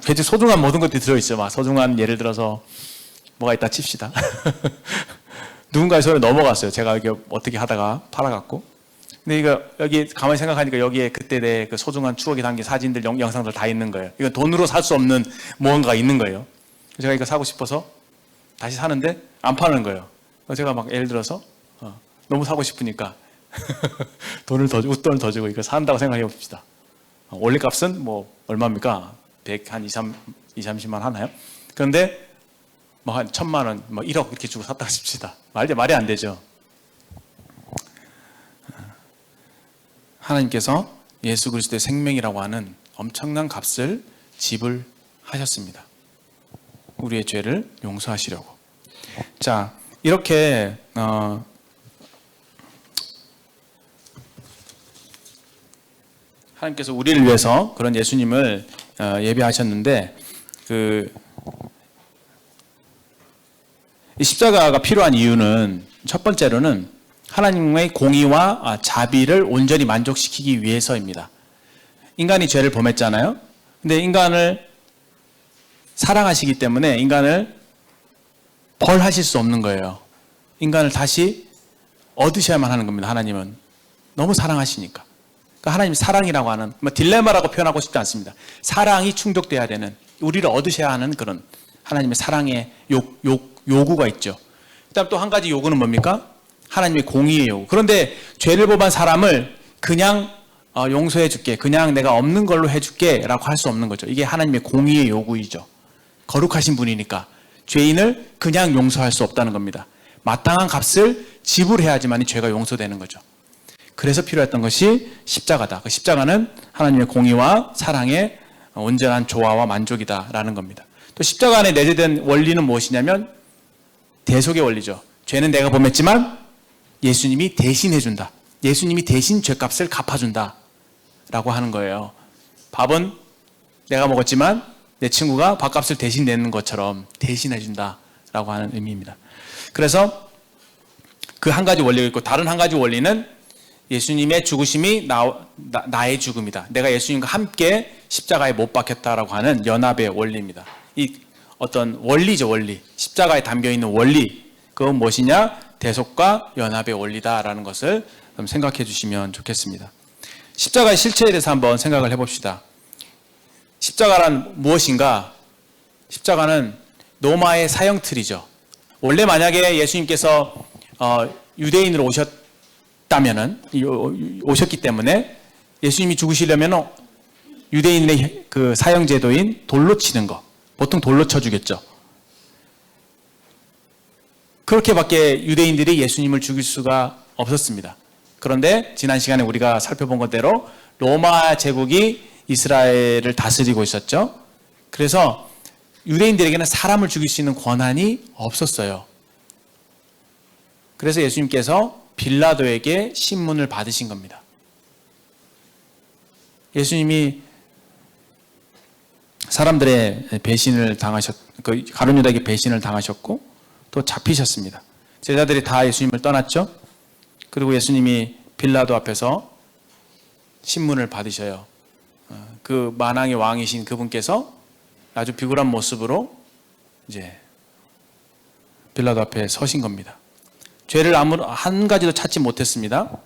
[SPEAKER 2] 굉장히 소중한 모든 것들이 들어있어요. 막 소중한 예를 들어서 뭐가 있다 칩시다. 누군가의 손에 넘어갔어요. 제가 이게 어떻게 하다가 팔아갖고. 근데 이거 여기 가만히 생각하니까 여기에 그때 내 그 소중한 추억이 담긴 사진들, 영상들 다 있는 거예요. 이거 돈으로 살 수 없는 무언가가 있는 거예요. 제가 이거 사고 싶어서 다시 사는데 안 파는 거예요. 제가 막 예를 들어서 너무 사고 싶으니까 돈을 더 주고 웃돈을 더 주고 이거 산다고 생각해 봅시다. 원래 값은 뭐 얼마입니까? 100, 한 30만 하나요? 그런데 뭐 한 1000만 원, 뭐 1억 이렇게 주고 샀다고 칩시다. 말이 안 되죠. 하나님께서 예수 그리스도의 생명이라고 하는 엄청난 값을 지불하셨습니다. 우리의 죄를 용서하시려고. 자, 이렇게 하나님께서 우리를 위해서 그런 예수님을 예비하셨는데 이 십자가가 필요한 이유는 첫 번째로는 하나님의 공의와 자비를 온전히 만족시키기 위해서입니다. 인간이 죄를 범했잖아요. 근데 인간을 사랑하시기 때문에 인간을 벌하실 수 없는 거예요. 인간을 다시 얻으셔야만 하는 겁니다. 하나님은 너무 사랑하시니까. 그러니까 하나님 사랑이라고 하는 딜레마라고 표현하고 싶지 않습니다. 사랑이 충족돼야 되는, 우리를 얻으셔야 하는 그런 하나님의 사랑의 요구가 있죠. 그다음 또 한 가지 요구는 뭡니까? 하나님의 공의의 요구. 그런데 죄를 범한 사람을 그냥 용서해 줄게, 그냥 내가 없는 걸로 해줄게 라고 할 수 없는 거죠. 이게 하나님의 공의의 요구이죠. 거룩하신 분이니까 죄인을 그냥 용서할 수 없다는 겁니다. 마땅한 값을 지불해야지만 이 죄가 용서되는 거죠. 그래서 필요했던 것이 십자가다. 그 십자가는 하나님의 공의와 사랑의 온전한 조화와 만족이다라는 겁니다. 또 십자가 안에 내재된 원리는 무엇이냐면 대속의 원리죠. 죄는 내가 범했지만 예수님이 대신해준다. 예수님이 대신 죄값을 갚아준다 라고 하는 거예요. 밥은 내가 먹었지만 내 친구가 밥값을 대신 내는 것처럼 대신해준다 라고 하는 의미입니다. 그래서 그 한 가지 원리가 있고, 다른 한 가지 원리는 예수님의 죽으심이 나의 죽음이다. 내가 예수님과 함께 십자가에 못 박혔다라고 하는 연합의 원리입니다. 이 어떤 원리죠, 원리. 십자가에 담겨있는 원리. 그건 무엇이냐? 대속과 연합의 원리다라는 것을 좀 생각해 주시면 좋겠습니다. 십자가의 실체에 대해서 한번 생각을 해봅시다. 십자가란 무엇인가? 십자가는 로마의 사형틀이죠. 원래 만약에 예수님께서 유대인으로 오셨기 때문에 예수님이 죽으시려면 유대인의 그 사형 제도인 돌로 치는 거, 보통 돌로 쳐 주겠죠. 그렇게밖에 유대인들이 예수님을 죽일 수가 없었습니다. 그런데 지난 시간에 우리가 살펴본 것대로 로마 제국이 이스라엘을 다스리고 있었죠. 그래서 유대인들에게는 사람을 죽일 수 있는 권한이 없었어요. 그래서 예수님께서 빌라도에게 신문을 받으신 겁니다. 예수님이 사람들의 배신을 가룟 유다에게 배신을 당하셨고 또 잡히셨습니다. 제자들이 다 예수님을 떠났죠. 그리고 예수님이 빌라도 앞에서 신문을 받으셔요. 그 만왕의 왕이신 그분께서 아주 비굴한 모습으로 이제 빌라도 앞에 서신 겁니다. 죄를 한 가지도 찾지 못했습니다.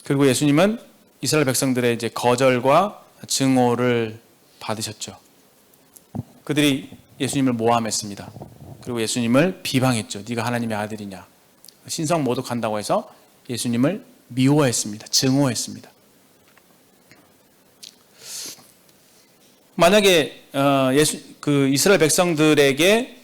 [SPEAKER 2] 그리고 예수님은 이스라엘 백성들의 이제 거절과 증오를 받으셨죠. 그들이 예수님을 모함했습니다. 그리고 예수님을 비방했죠. 네가 하나님의 아들이냐. 신성 모독한다고 해서 예수님을 미워했습니다. 증오했습니다. 만약에 이스라엘 백성들에게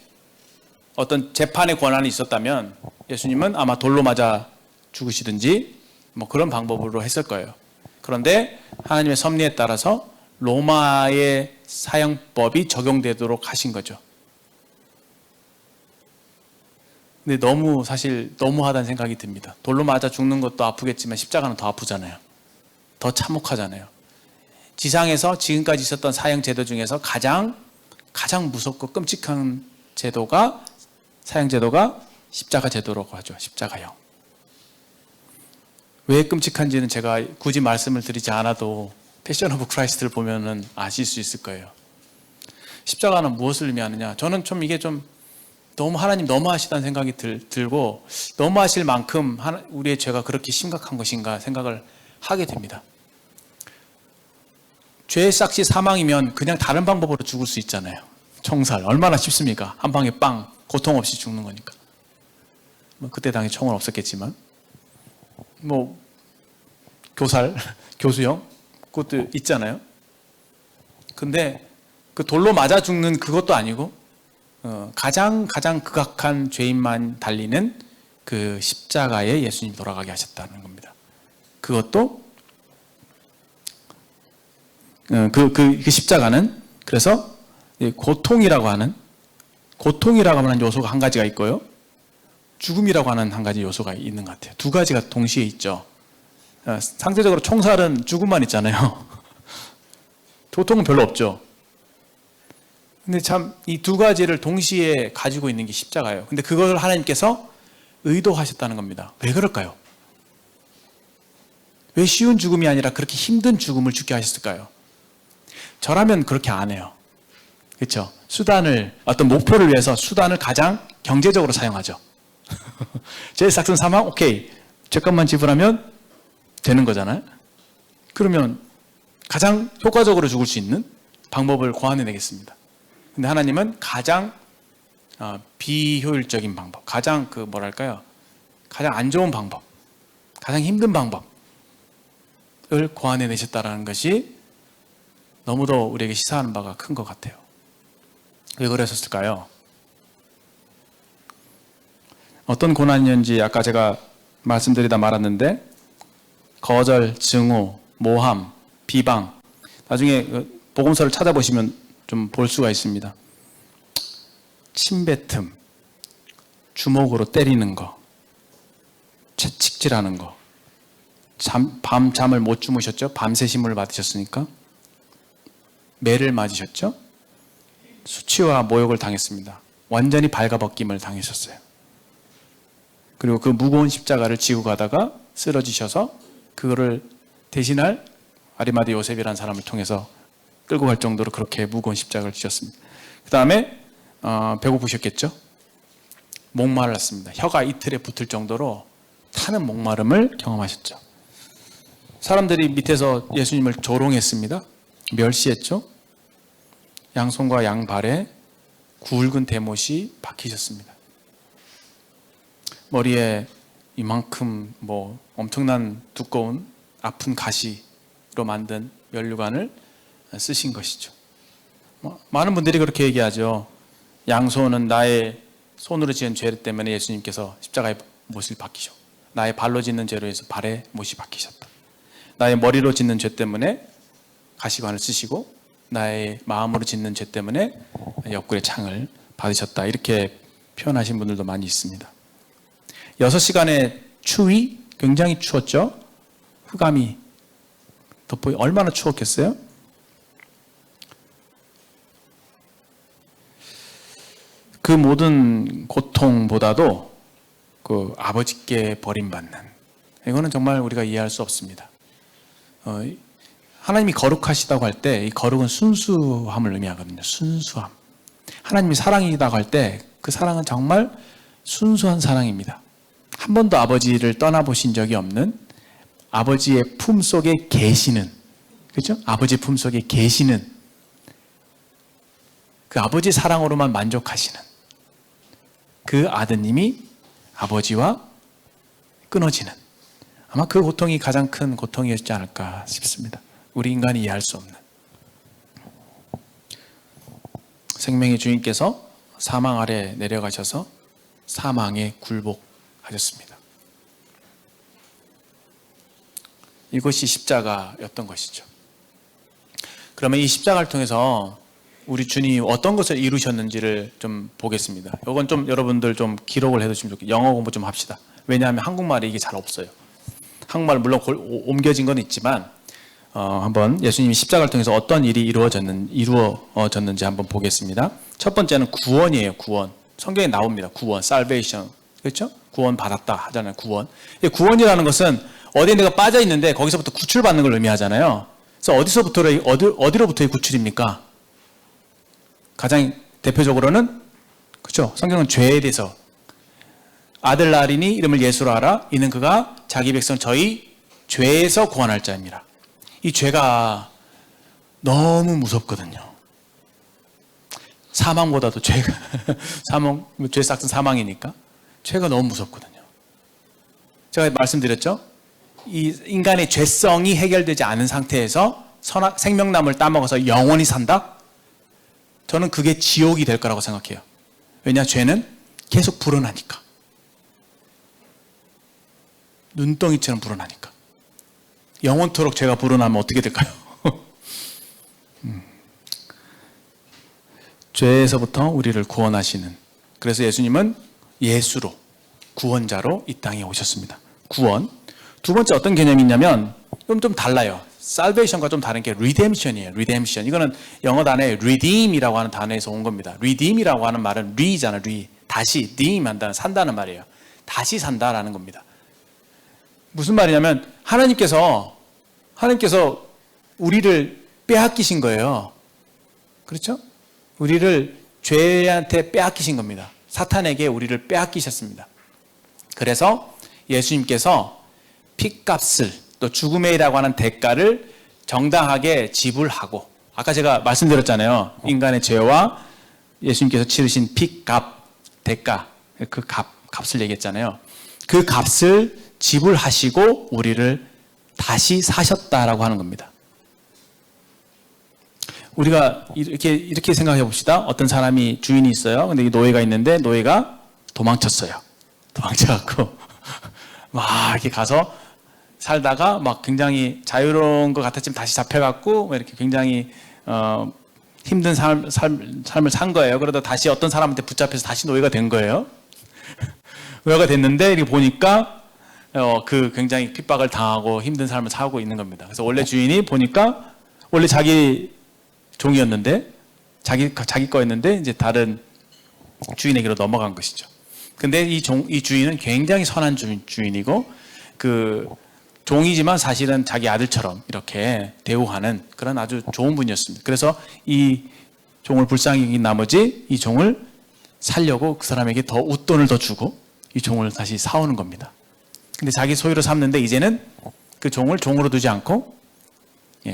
[SPEAKER 2] 어떤 재판의 권한이 있었다면 예수님은 아마 돌로 맞아 죽으시든지 뭐 그런 방법으로 했을 거예요. 그런데 하나님의 섭리에 따라서 로마의 사형법이 적용되도록 하신 거죠. 근데 사실 너무하다는 생각이 듭니다. 돌로 맞아 죽는 것도 아프겠지만 십자가는 더 아프잖아요. 더 참혹하잖아요. 지상에서 지금까지 있었던 사형 제도 중에서 가장 무섭고 끔찍한 사형 제도가 십자가 제도라고 하죠. 십자가형. 왜 끔찍한지는 제가 굳이 말씀을 드리지 않아도 패션 오브 크라이스트를 보면은 아실 수 있을 거예요. 십자가는 무엇을 의미하느냐? 저는 이게 너무 하나님 너무하시다는 생각이 들고 너무하실 만큼 우리의 죄가 그렇게 심각한 것인가 생각을 하게 됩니다. 죄의 싹시 사망이면 그냥 다른 방법으로 죽을 수 있잖아요. 총살 얼마나 쉽습니까? 한 방에 빵 고통 없이 죽는 거니까. 그때 당시 총은 없었겠지만 교살, 교수형 그것도 있잖아요. 근데 그 돌로 맞아 죽는 그것도 아니고 가장 극악한 죄인만 달리는 그 십자가에 예수님이 돌아가게 하셨다는 겁니다. 그것도 그 십자가는 그래서 고통이라고 하는 요소가 한 가지가 있고요. 죽음이라고 하는 한 가지 요소가 있는 것 같아요. 두 가지가 동시에 있죠. 상대적으로 총살은 죽음만 있잖아요. 고통은 별로 없죠. 근데 참 이 두 가지를 동시에 가지고 있는 게 십자가예요. 근데 그걸 하나님께서 의도하셨다는 겁니다. 왜 그럴까요? 왜 쉬운 죽음이 아니라 그렇게 힘든 죽음을 죽게 하셨을까요? 저라면 그렇게 안 해요. 그렇죠? 어떤 목표를 위해서 수단을 가장 경제적으로 사용하죠. 제 싹슨 사망? 오케이. 죄값만 지불하면 되는 거잖아요. 그러면 가장 효과적으로 죽을 수 있는 방법을 고안해내겠습니다. 근데 하나님은 가장 비효율적인 방법, 가장 가장 안 좋은 방법, 가장 힘든 방법을 고안해내셨다는 것이 너무도 우리에게 시사하는 바가 큰 것 같아요. 왜 그러셨을까요? 어떤 고난이었는지 아까 제가 말씀드리다 말았는데 거절, 증오, 모함, 비방 나중에 복음서를 찾아보시면 좀 볼 수가 있습니다. 침뱉음, 주먹으로 때리는 거, 채찍질하는 거, 밤 잠을 못 주무셨죠? 밤새 심을 받으셨으니까 매를 맞으셨죠? 수치와 모욕을 당했습니다. 완전히 발가벗김을 당하셨어요. 그리고 그 무거운 십자가를 지고 가다가 쓰러지셔서 그거를 대신할 아리마대 요셉이라는 사람을 통해서 끌고 갈 정도로 그렇게 무거운 십자가를 지셨습니다. 그 다음에 배고프셨겠죠? 목마르셨습니다. 혀가 이틀에 붙을 정도로 타는 목마름을 경험하셨죠. 사람들이 밑에서 예수님을 조롱했습니다. 멸시했죠. 양손과 양발에 굵은 대못이 박히셨습니다. 머리에 이만큼 엄청난 두꺼운 아픈 가시로 만든 면류관을 쓰신 것이죠. 많은 분들이 그렇게 얘기하죠. 양손은 나의 손으로 지은 죄 때문에 예수님께서 십자가에 못을 박히셔. 나의 발로 짓는 죄로 해서 발에 못이 박히셨다. 나의 머리로 짓는 죄 때문에 가시관을 쓰시고 나의 마음으로 짓는 죄 때문에 옆구리에 창을 받으셨다. 이렇게 표현하신 분들도 많이 있습니다. 6시간의 추위, 굉장히 추웠죠. 흑암이 덮어 얼마나 추웠겠어요? 그 모든 고통보다도 그 아버지께 버림받는, 이거는 정말 우리가 이해할 수 없습니다. 하나님이 거룩하시다고 할 때 이 거룩은 순수함을 의미하거든요. 순수함. 하나님이 사랑이라고 할 때 그 사랑은 정말 순수한 사랑입니다. 한 번도 아버지를 떠나보신 적이 없는, 아버지의 품속에 계시는, 그렇죠? 아버지 품속에 계시는 그 아버지 사랑으로만 만족하시는 그 아드님이 아버지와 끊어지는, 아마 그 고통이 가장 큰 고통이었지 않을까 싶습니다. 우리 인간이 이해할 수 없는. 생명의 주인께서 사망 아래 내려가셔서 사망에 굴복하셨습니다. 이것이 십자가였던 것이죠. 그러면 이 십자가를 통해서 우리 주님이 어떤 것을 이루셨는지를 좀 보겠습니다. 이건 좀 여러분들 좀 기록을 해두시면 좋겠어요. 영어 공부 좀 합시다. 왜냐하면 한국말에 이게 잘 없어요. 한국말 물론 옮겨진 건 있지만 한번 예수님이 십자가를 통해서 어떤 일이 이루어졌는지 한번 보겠습니다. 첫 번째는 구원이에요. 구원. 성경에 나옵니다. 구원, salvation. 그렇죠? 구원 받았다 하잖아요. 구원. 구원이라는 것은 어디에 내가 빠져 있는데 거기서부터 구출받는 걸 의미하잖아요. 그래서 어디로부터의 구출입니까? 가장 대표적으로는 그렇죠. 성경은 죄에 대해서 아들 낳으리니 이름을 예수로 하라. 이는 그가 자기 백성 저희 죄에서 구원할 자입니다. 이 죄가 너무 무섭거든요. 사망보다도 죄가 죄 싹은 사망이니까 죄가 너무 무섭거든요. 제가 말씀드렸죠. 이 인간의 죄성이 해결되지 않은 상태에서 생명나무를 따먹어서 영원히 산다? 저는 그게 지옥이 될 거라고 생각해요. 왜냐? 죄는 계속 불어나니까. 눈덩이처럼 불어나니까. 영원토록 죄가 불어나면 어떻게 될까요? 죄에서부터 우리를 구원하시는, 그래서 예수님은 예수로, 구원자로 이 땅에 오셨습니다. 구원. 두 번째 어떤 개념이 있냐면 좀 달라요. salvation과 좀 다른 게 redemption이에요. redemption. 이거는 영어 단어에 redeem이라고 하는 단어에서 온 겁니다. redeem이라고 하는 말은 re잖아, re. 다시 redeem 한다는, 산다는 말이에요. 다시 산다라는 겁니다. 무슨 말이냐면 하나님께서 우리를 빼앗기신 거예요. 그렇죠? 우리를 죄한테 빼앗기신 겁니다. 사탄에게 우리를 빼앗기셨습니다. 그래서 예수님께서 핏값을, 또 죽음의 이라고 하는 대가를 정당하게 지불하고, 아까 제가 말씀드렸잖아요. 인간의 죄와 예수님께서 치르신 핏값, 대가, 그 값을 얘기했잖아요. 그 값을 지불하시고 우리를 다시 사셨다라고 하는 겁니다. 우리가 이렇게 생각해 봅시다. 어떤 사람이 주인이 있어요. 근데 이 노예가 있는데 노예가 도망쳤어요. 도망쳐갖고 막 이렇게 가서 살다가 막 굉장히 자유로운 것 같았지만 다시 잡혀갖고 이렇게 굉장히 힘든 삶을 산 거예요. 그러다 다시 어떤 사람한테 붙잡혀서 다시 노예가 된 거예요. 노예가 됐는데 이렇게 보니까 그 굉장히 핍박을 당하고 힘든 삶을 살고 있는 겁니다. 그래서 원래 주인이 보니까 원래 자기 종이었는데 자기 거였는데 이제 다른 주인에게로 넘어간 것이죠. 근데 이 주인은 굉장히 선한 주인이고 그 종이지만 사실은 자기 아들처럼 이렇게 대우하는 그런 아주 좋은 분이었습니다. 그래서 이 종을 불쌍히 여긴 나머지 이 종을 살려고 그 사람에게 더 웃돈을 더 주고 이 종을 다시 사오는 겁니다. 근데 자기 소유로 삼는데 이제는 그 종을 종으로 두지 않고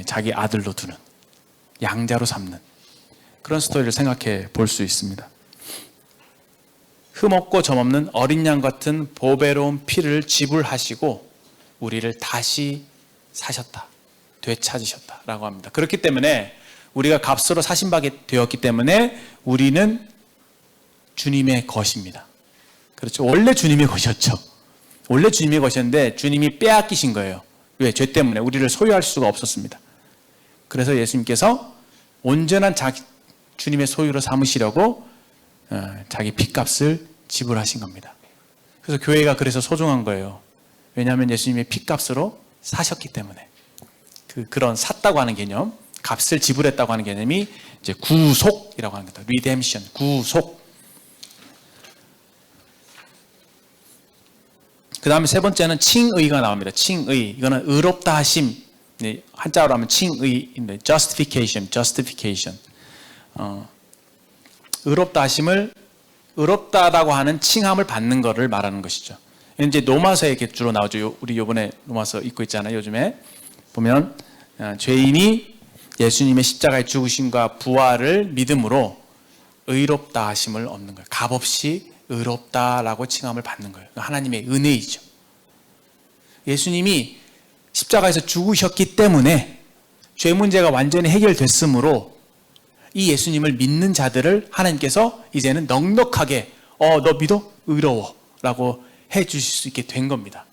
[SPEAKER 2] 자기 아들로 두는, 양자로 삼는 그런 스토리를 생각해 볼 수 있습니다. 흠없고 점없는 어린 양 같은 보배로운 피를 지불하시고 우리를 다시 사셨다, 되찾으셨다라고 합니다. 그렇기 때문에 우리가 값으로 사신받게 되었기 때문에 우리는 주님의 것입니다. 그렇죠. 원래 주님의 것이었죠. 원래 주님의 것이었는데 주님이 빼앗기신 거예요. 왜? 죄 때문에 우리를 소유할 수가 없었습니다. 그래서 예수님께서 온전한 주님의 소유로 삼으시려고 자기 핏값을 지불하신 겁니다. 그래서 교회가 그래서 소중한 거예요. 왜냐하면 예수님의 핏값으로 사셨기 때문에. 그런 샀다고 하는 개념, 값을 지불했다고 하는 개념이 이제 구속이라고 하는 겁니다. redemption, 구속. 그 다음에 세 번째는 칭의가 나옵니다. 칭의. 이거는 의롭다 하심. 한자로 하면 칭의인데 justification. 의롭다 하심을, 의롭다라고 하는 칭함을 받는 것을 말하는 것이죠. 이제 로마서에 이렇게 주로 나오죠. 우리 이번에 로마서 읽고 있잖아요. 요즘에 보면 죄인이 예수님의 십자가의 죽으심과 부활을 믿음으로 의롭다 하심을 얻는 거예요. 값없이 의롭다라고 칭함을 받는 거예요. 하나님의 은혜이죠. 예수님이 십자가에서 죽으셨기 때문에 죄 문제가 완전히 해결됐으므로 이 예수님을 믿는 자들을 하나님께서 이제는 넉넉하게 너 믿어? 의로워 라고 해 주실 수 있게 된 겁니다.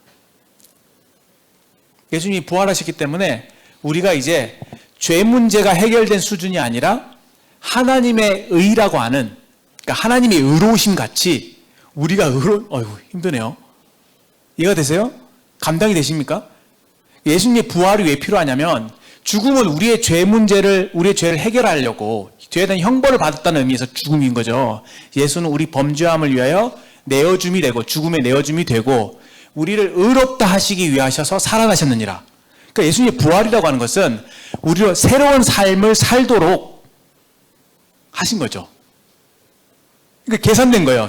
[SPEAKER 2] 예수님이 부활하셨기 때문에 우리가 이제 죄 문제가 해결된 수준이 아니라 하나님의 의라고 하는, 그러니까 하나님의 의로우심 같이 우리가 힘드네요. 이해가 되세요? 감당이 되십니까? 예수님의 부활이 왜 필요하냐면 죽음은 우리의 죄 문제를, 우리의 죄를 해결하려고 죄에 대한 형벌을 받았다는 의미에서 죽음인 거죠. 예수는 우리 범죄함을 위하여 내어줌이 되고 죽음의 내어줌이 되고 우리를 의롭다 하시기 위하셔서 살아나셨느니라. 그러니까 예수님의 부활이라고 하는 것은 우리로 새로운 삶을 살도록 하신 거죠. 그러니까 계산된 거예요.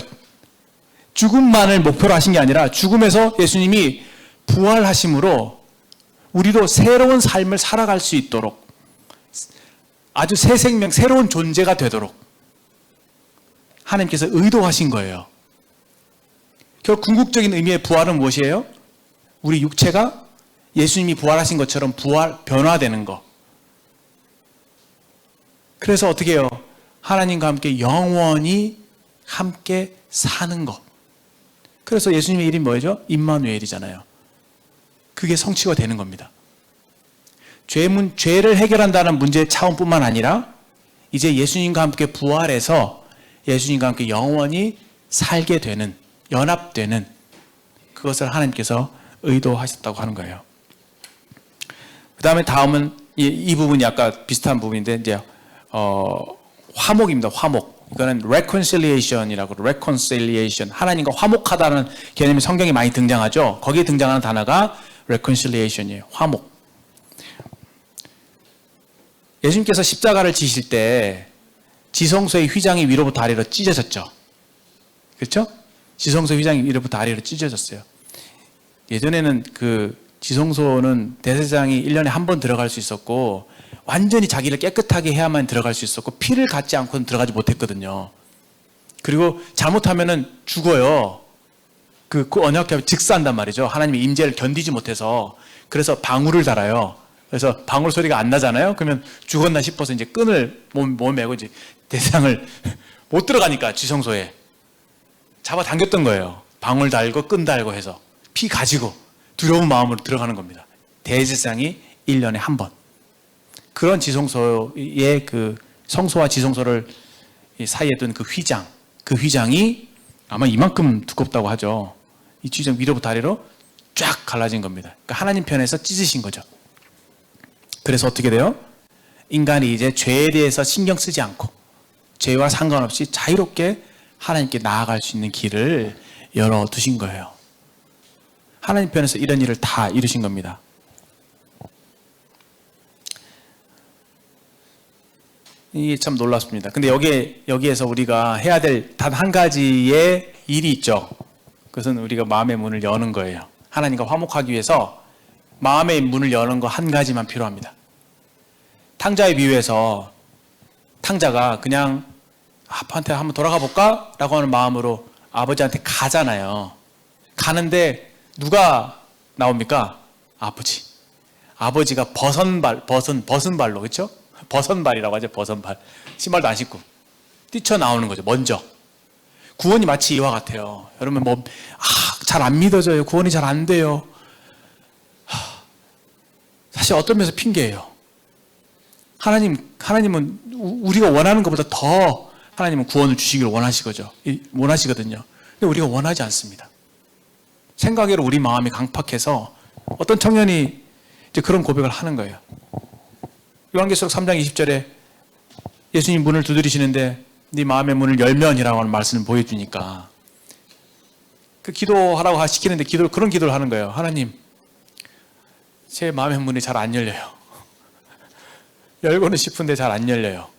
[SPEAKER 2] 죽음만을 목표로 하신 게 아니라 죽음에서 예수님이 부활하심으로 우리도 새로운 삶을 살아갈 수 있도록 아주 새 생명, 새로운 존재가 되도록 하나님께서 의도하신 거예요. 결국 궁극적인 의미의 부활은 무엇이에요? 우리 육체가 예수님이 부활하신 것처럼 변화되는 거. 그래서 어떻게 해요? 하나님과 함께 영원히 함께 사는 것. 그래서 예수님의 이름이 뭐죠? 임마누엘이잖아요. 그게 성취가 되는 겁니다. 죄를 해결한다는 문제의 차원뿐만 아니라 이제 예수님과 함께 부활해서 예수님과 함께 영원히 살게 되는, 연합되는 그것을 하나님께서 의도하셨다고 하는 거예요. 그 다음에 다음은 이 부분이 아까 비슷한 부분인데 이제 화목입니다. 화목. 이거는 reconciliation이라고, reconciliation. 하나님과 화목하다는 개념이 성경에 많이 등장하죠. 거기에 등장하는 단어가 reconciliation이에요. 화목. 예수님께서 십자가를 지실 때 지성소의 휘장이 위로부터 아래로 찢어졌죠. 그렇죠? 지성소 휘장이 위로부터 아래로 찢어졌어요. 예전에는 그 지성소는 대제사장이 1년에 한 번 들어갈 수 있었고 완전히 자기를 깨끗하게 해야만 들어갈 수 있었고 피를 갖지 않고는 들어가지 못했거든요. 그리고 잘못하면은 죽어요. 그 언약궤 즉사한단 말이죠. 하나님의 임재를 견디지 못해서. 그래서 방울을 달아요. 그래서 방울 소리가 안 나잖아요. 그러면 죽었나 싶어서 이제 끈을 몸에 메고 이제 대상을 못 들어가니까 지성소에 잡아당겼던 거예요. 방울 달고 끈 달고 해서 피 가지고 두려운 마음으로 들어가는 겁니다. 대제사장이 1년에 한 번. 그런 지성소의 그 성소와 지성소를 사이에 둔 그 휘장, 그 휘장이 아마 이만큼 두껍다고 하죠. 이 휘장 위로부터 아래로 쫙 갈라진 겁니다. 그러니까 하나님 편에서 찢으신 거죠. 그래서 어떻게 돼요? 인간이 이제 죄에 대해서 신경 쓰지 않고 죄와 상관없이 자유롭게 하나님께 나아갈 수 있는 길을 열어두신 거예요. 하나님 편에서 이런 일을 다 이루신 겁니다. 이게 참 놀랍습니다. 근데 여기에서 우리가 해야 될 단 한 가지의 일이 있죠. 그것은 우리가 마음의 문을 여는 거예요. 하나님과 화목하기 위해서 마음의 문을 여는 거 한 가지만 필요합니다. 탕자의 비유에서 탕자가 그냥 아빠한테 한번 돌아가 볼까? 라고 하는 마음으로 아버지한테 가잖아요. 가는데 누가 나옵니까? 아버지. 아버지가 벗은 발로, 그렇죠? 벗은발이라고 하죠. 벗은발. 신발도 안 신고 뛰쳐나오는 거죠. 먼저. 구원이 마치 이와 같아요. 여러분 잘 안 믿어져요. 구원이 잘 안 돼요. 사실 어떤 면에서 핑계예요. 하나님은 우리가 원하는 것보다 더 하나님은 구원을 주시기를 원하시거든요. 근데 우리가 원하지 않습니다. 생각외로 우리 마음이 강팍해서 어떤 청년이 이제 그런 고백을 하는 거예요. 요한계시록 3장 20절에 예수님 문을 두드리시는데 네 마음의 문을 열면이라고 하는 말씀을 보여주니까 그 기도하라고 시키는데 그런 기도를 하는 거예요. 하나님, 제 마음의 문이 잘 안 열려요. 열고는 싶은데 잘 안 열려요.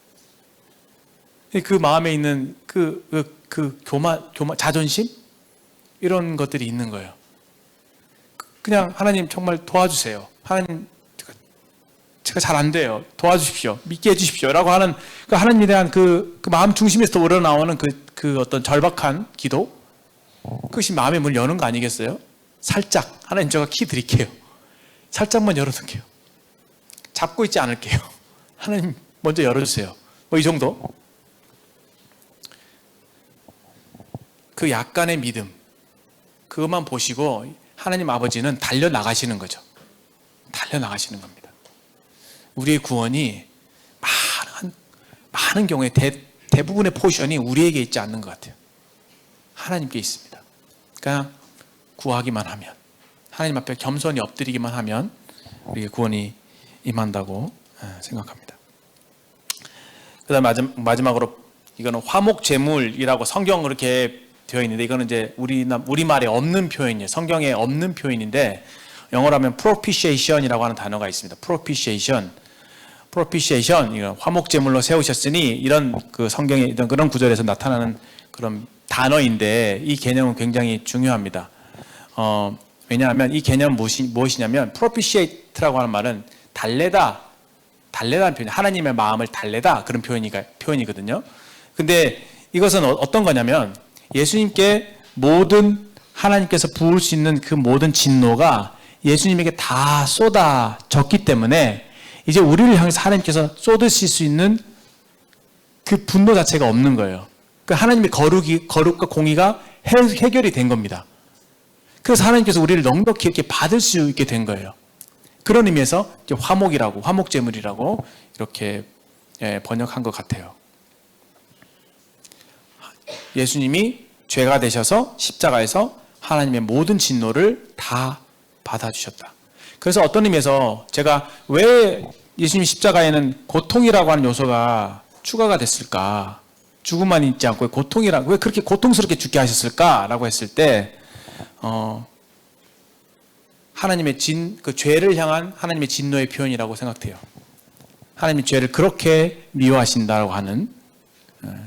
[SPEAKER 2] 그 마음에 있는 교만, 자존심? 이런 것들이 있는 거예요. 그냥 하나님 정말 도와주세요. 하나님, 제가 잘 안 돼요. 도와주십시오. 믿게 해주십시오. 라고 하는 그 하나님에 대한 그 마음 중심에서 우러나오는 그 어떤 절박한 기도? 그것이 마음의 문을 여는 거 아니겠어요? 살짝, 하나님 제가 키 드릴게요. 살짝만 열어놓을게요. 잡고 있지 않을게요. 하나님 먼저 열어주세요. 뭐 이 정도. 그 약간의 믿음, 그것만 보시고 하나님 아버지는 달려나가시는 거죠. 달려나가시는 겁니다. 우리의 구원이 많은 경우에 대부분의 포션이 우리에게 있지 않는 것 같아요. 하나님께 있습니다. 그러니까 구하기만 하면, 하나님 앞에 겸손히 엎드리기만 하면 우리의 구원이 임한다고 생각합니다. 그 다음 마지막으로 이거는 화목제물이라고 성경 그렇게 되어 있는데, 이거는 이제 우리말에 없는 표현이에요. 성경에 없는 표현인데, 영어로 하면 propitiation이라고 하는 단어가 있습니다. propitiation, 이거 화목제물로 세우셨으니, 이런 그 성경의 이런 그런 구절에서 나타나는 그런 단어인데, 이 개념은 굉장히 중요합니다. 왜냐하면 이 개념은 무엇이냐면, propitiate라고 하는 말은 달래다는 표현, 하나님의 마음을 달래다, 그런 표현이거든요. 근데 이것은 어떤 거냐면, 예수님께 모든 하나님께서 부을 수 있는 그 모든 진노가 예수님에게 다 쏟아졌기 때문에 이제 우리를 향해서 하나님께서 쏟으실 수 있는 그 분노 자체가 없는 거예요. 그 하나님의 거룩과 공의가 해결이 된 겁니다. 그래서 하나님께서 우리를 넉넉히 이렇게 받을 수 있게 된 거예요. 그런 의미에서 이제 화목제물이라고 이렇게 번역한 것 같아요. 예수님이 죄가 되셔서 십자가에서 하나님의 모든 진노를 다 받아주셨다. 그래서 어떤 의미에서 제가 왜 예수님 십자가에는 고통이라고 하는 요소가 추가가 됐을까? 죽음만 있지 않고 왜 그렇게 고통스럽게 죽게 하셨을까라고 했을 때, 하나님의 그 죄를 향한 하나님의 진노의 표현이라고 생각돼요. 하나님이 죄를 그렇게 미워하신다고 하는,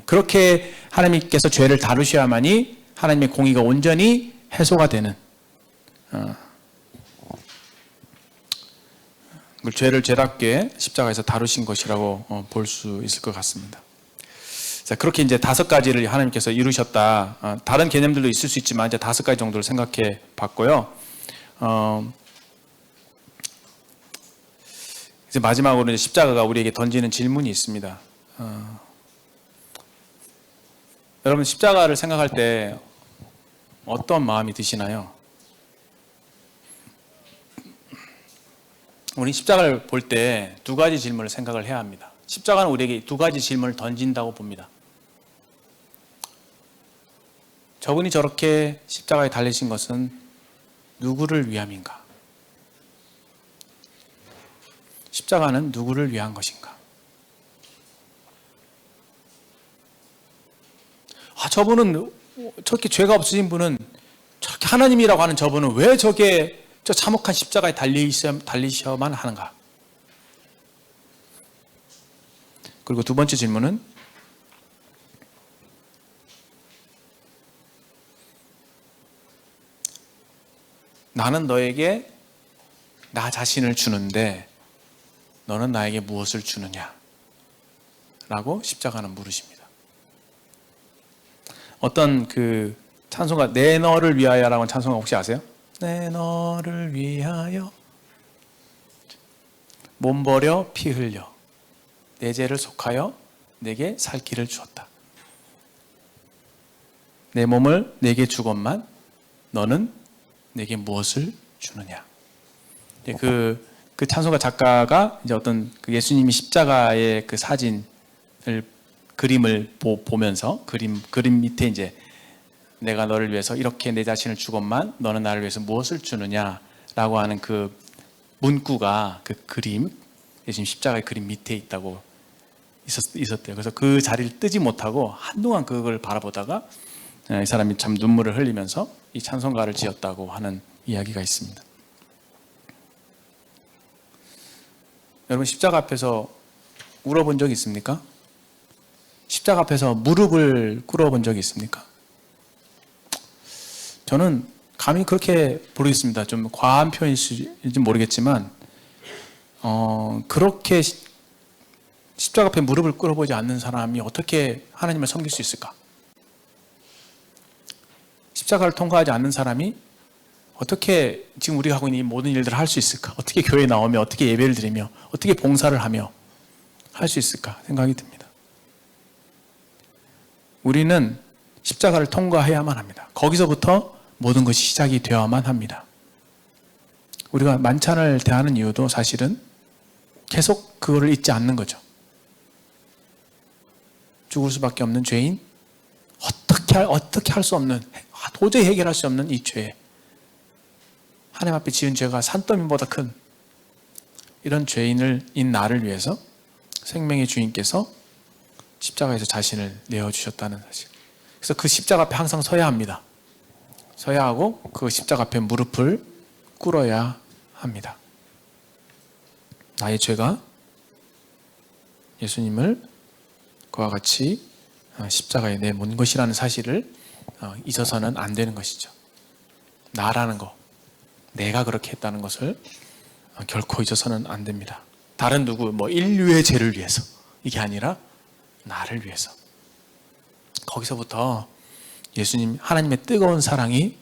[SPEAKER 2] 그렇게 하나님께서 죄를 다루셔야만이 하나님의 공의가 온전히 해소가 되는, 그 죄를 죄답게 십자가에서 다루신 것이라고 볼 수 있을 것 같습니다. 자, 그렇게 이제 5가지를 하나님께서 이루셨다. 다른 개념들도 있을 수 있지만 이제 5가지 정도를 생각해 봤고요. 이제 마지막으로 이제 십자가가 우리에게 던지는 질문이 있습니다. 여러분, 십자가를 생각할 때 어떤 마음이 드시나요? 우리 십자가를 볼 때 2가지 질문을 생각을 해야 합니다. 십자가는 우리에게 2가지 질문을 던진다고 봅니다. 저분이 저렇게 십자가에 달리신 것은 누구를 위함인가? 십자가는 누구를 위한 것인가? 저분은, 저렇게 죄가 없으신 분은, 저렇게 하나님이라고 하는 저분은 왜 저 참혹한 십자가에 달리셔야만 하는가? 그리고 2번째 질문은, 나는 너에게 나 자신을 주는데 너는 나에게 무엇을 주느냐? 라고 십자가는 물으십니다. 어떤 그 찬송가, 내 너를 위하여라고 하는 찬송가 혹시 아세요? 내 너를 위하여 몸 버려 피 흘려 내 죄를 속하여 내게 살 길을 주었다. 내 몸을 내게 주건만 너는 내게 무엇을 주느냐? 그 찬송가 작가가 이제 어떤 그 예수님이 십자가의 그 그림을 보면서 그림 밑에 이제 내가 너를 위해서 이렇게 내 자신을 주건만 너는 나를 위해서 무엇을 주느냐라고 하는 그 문구가, 그 그림, 예수님 십자가의 그림 밑에 있다고 있었대요. 그래서 그 자리를 뜨지 못하고 한동안 그걸 바라보다가 이 사람이 참 눈물을 흘리면서 이 찬송가를 지었다고 하는 이야기가 있습니다. 여러분, 십자가 앞에서 울어본 적이 있습니까? 십자가 앞에서 무릎을 꿇어본 적이 있습니까? 저는 감히 그렇게 모르겠습니다. 좀 과한 표현일지 모르겠지만 그렇게 십자가 앞에 무릎을 꿇어보지 않는 사람이 어떻게 하나님을 섬길 수 있을까? 십자가를 통과하지 않는 사람이 어떻게 지금 우리가 하고 있는 이 모든 일들을 할 수 있을까? 어떻게 교회에 나오며, 어떻게 예배를 드리며, 어떻게 봉사를 하며 할 수 있을까 생각이 듭니다. 우리는 십자가를 통과해야만 합니다. 거기서부터 모든 것이 시작이 되어야만 합니다. 우리가 만찬을 대하는 이유도 사실은 계속 그거를 잊지 않는 거죠. 죽을 수밖에 없는 죄인, 어떻게 할 수 없는, 도저히 해결할 수 없는 이 죄, 하나님 앞에 지은 죄가 산더미보다 큰 이런 죄인인 나를 위해서 생명의 주인께서 십자가에서 자신을 내어주셨다는 사실. 그래서 그 십자가 앞에 항상 서야 합니다. 서야 하고 그 십자가 앞에 무릎을 꿇어야 합니다. 나의 죄가 예수님을 그와 같이 십자가에 내몬 것이라는 사실을 잊어서는 안 되는 것이죠. 나라는 거, 내가 그렇게 했다는 것을 결코 잊어서는 안 됩니다. 다른 누구, 인류의 죄를 위해서 이게 아니라 나를 위해서. 거기서부터 예수님, 하나님의 뜨거운 사랑이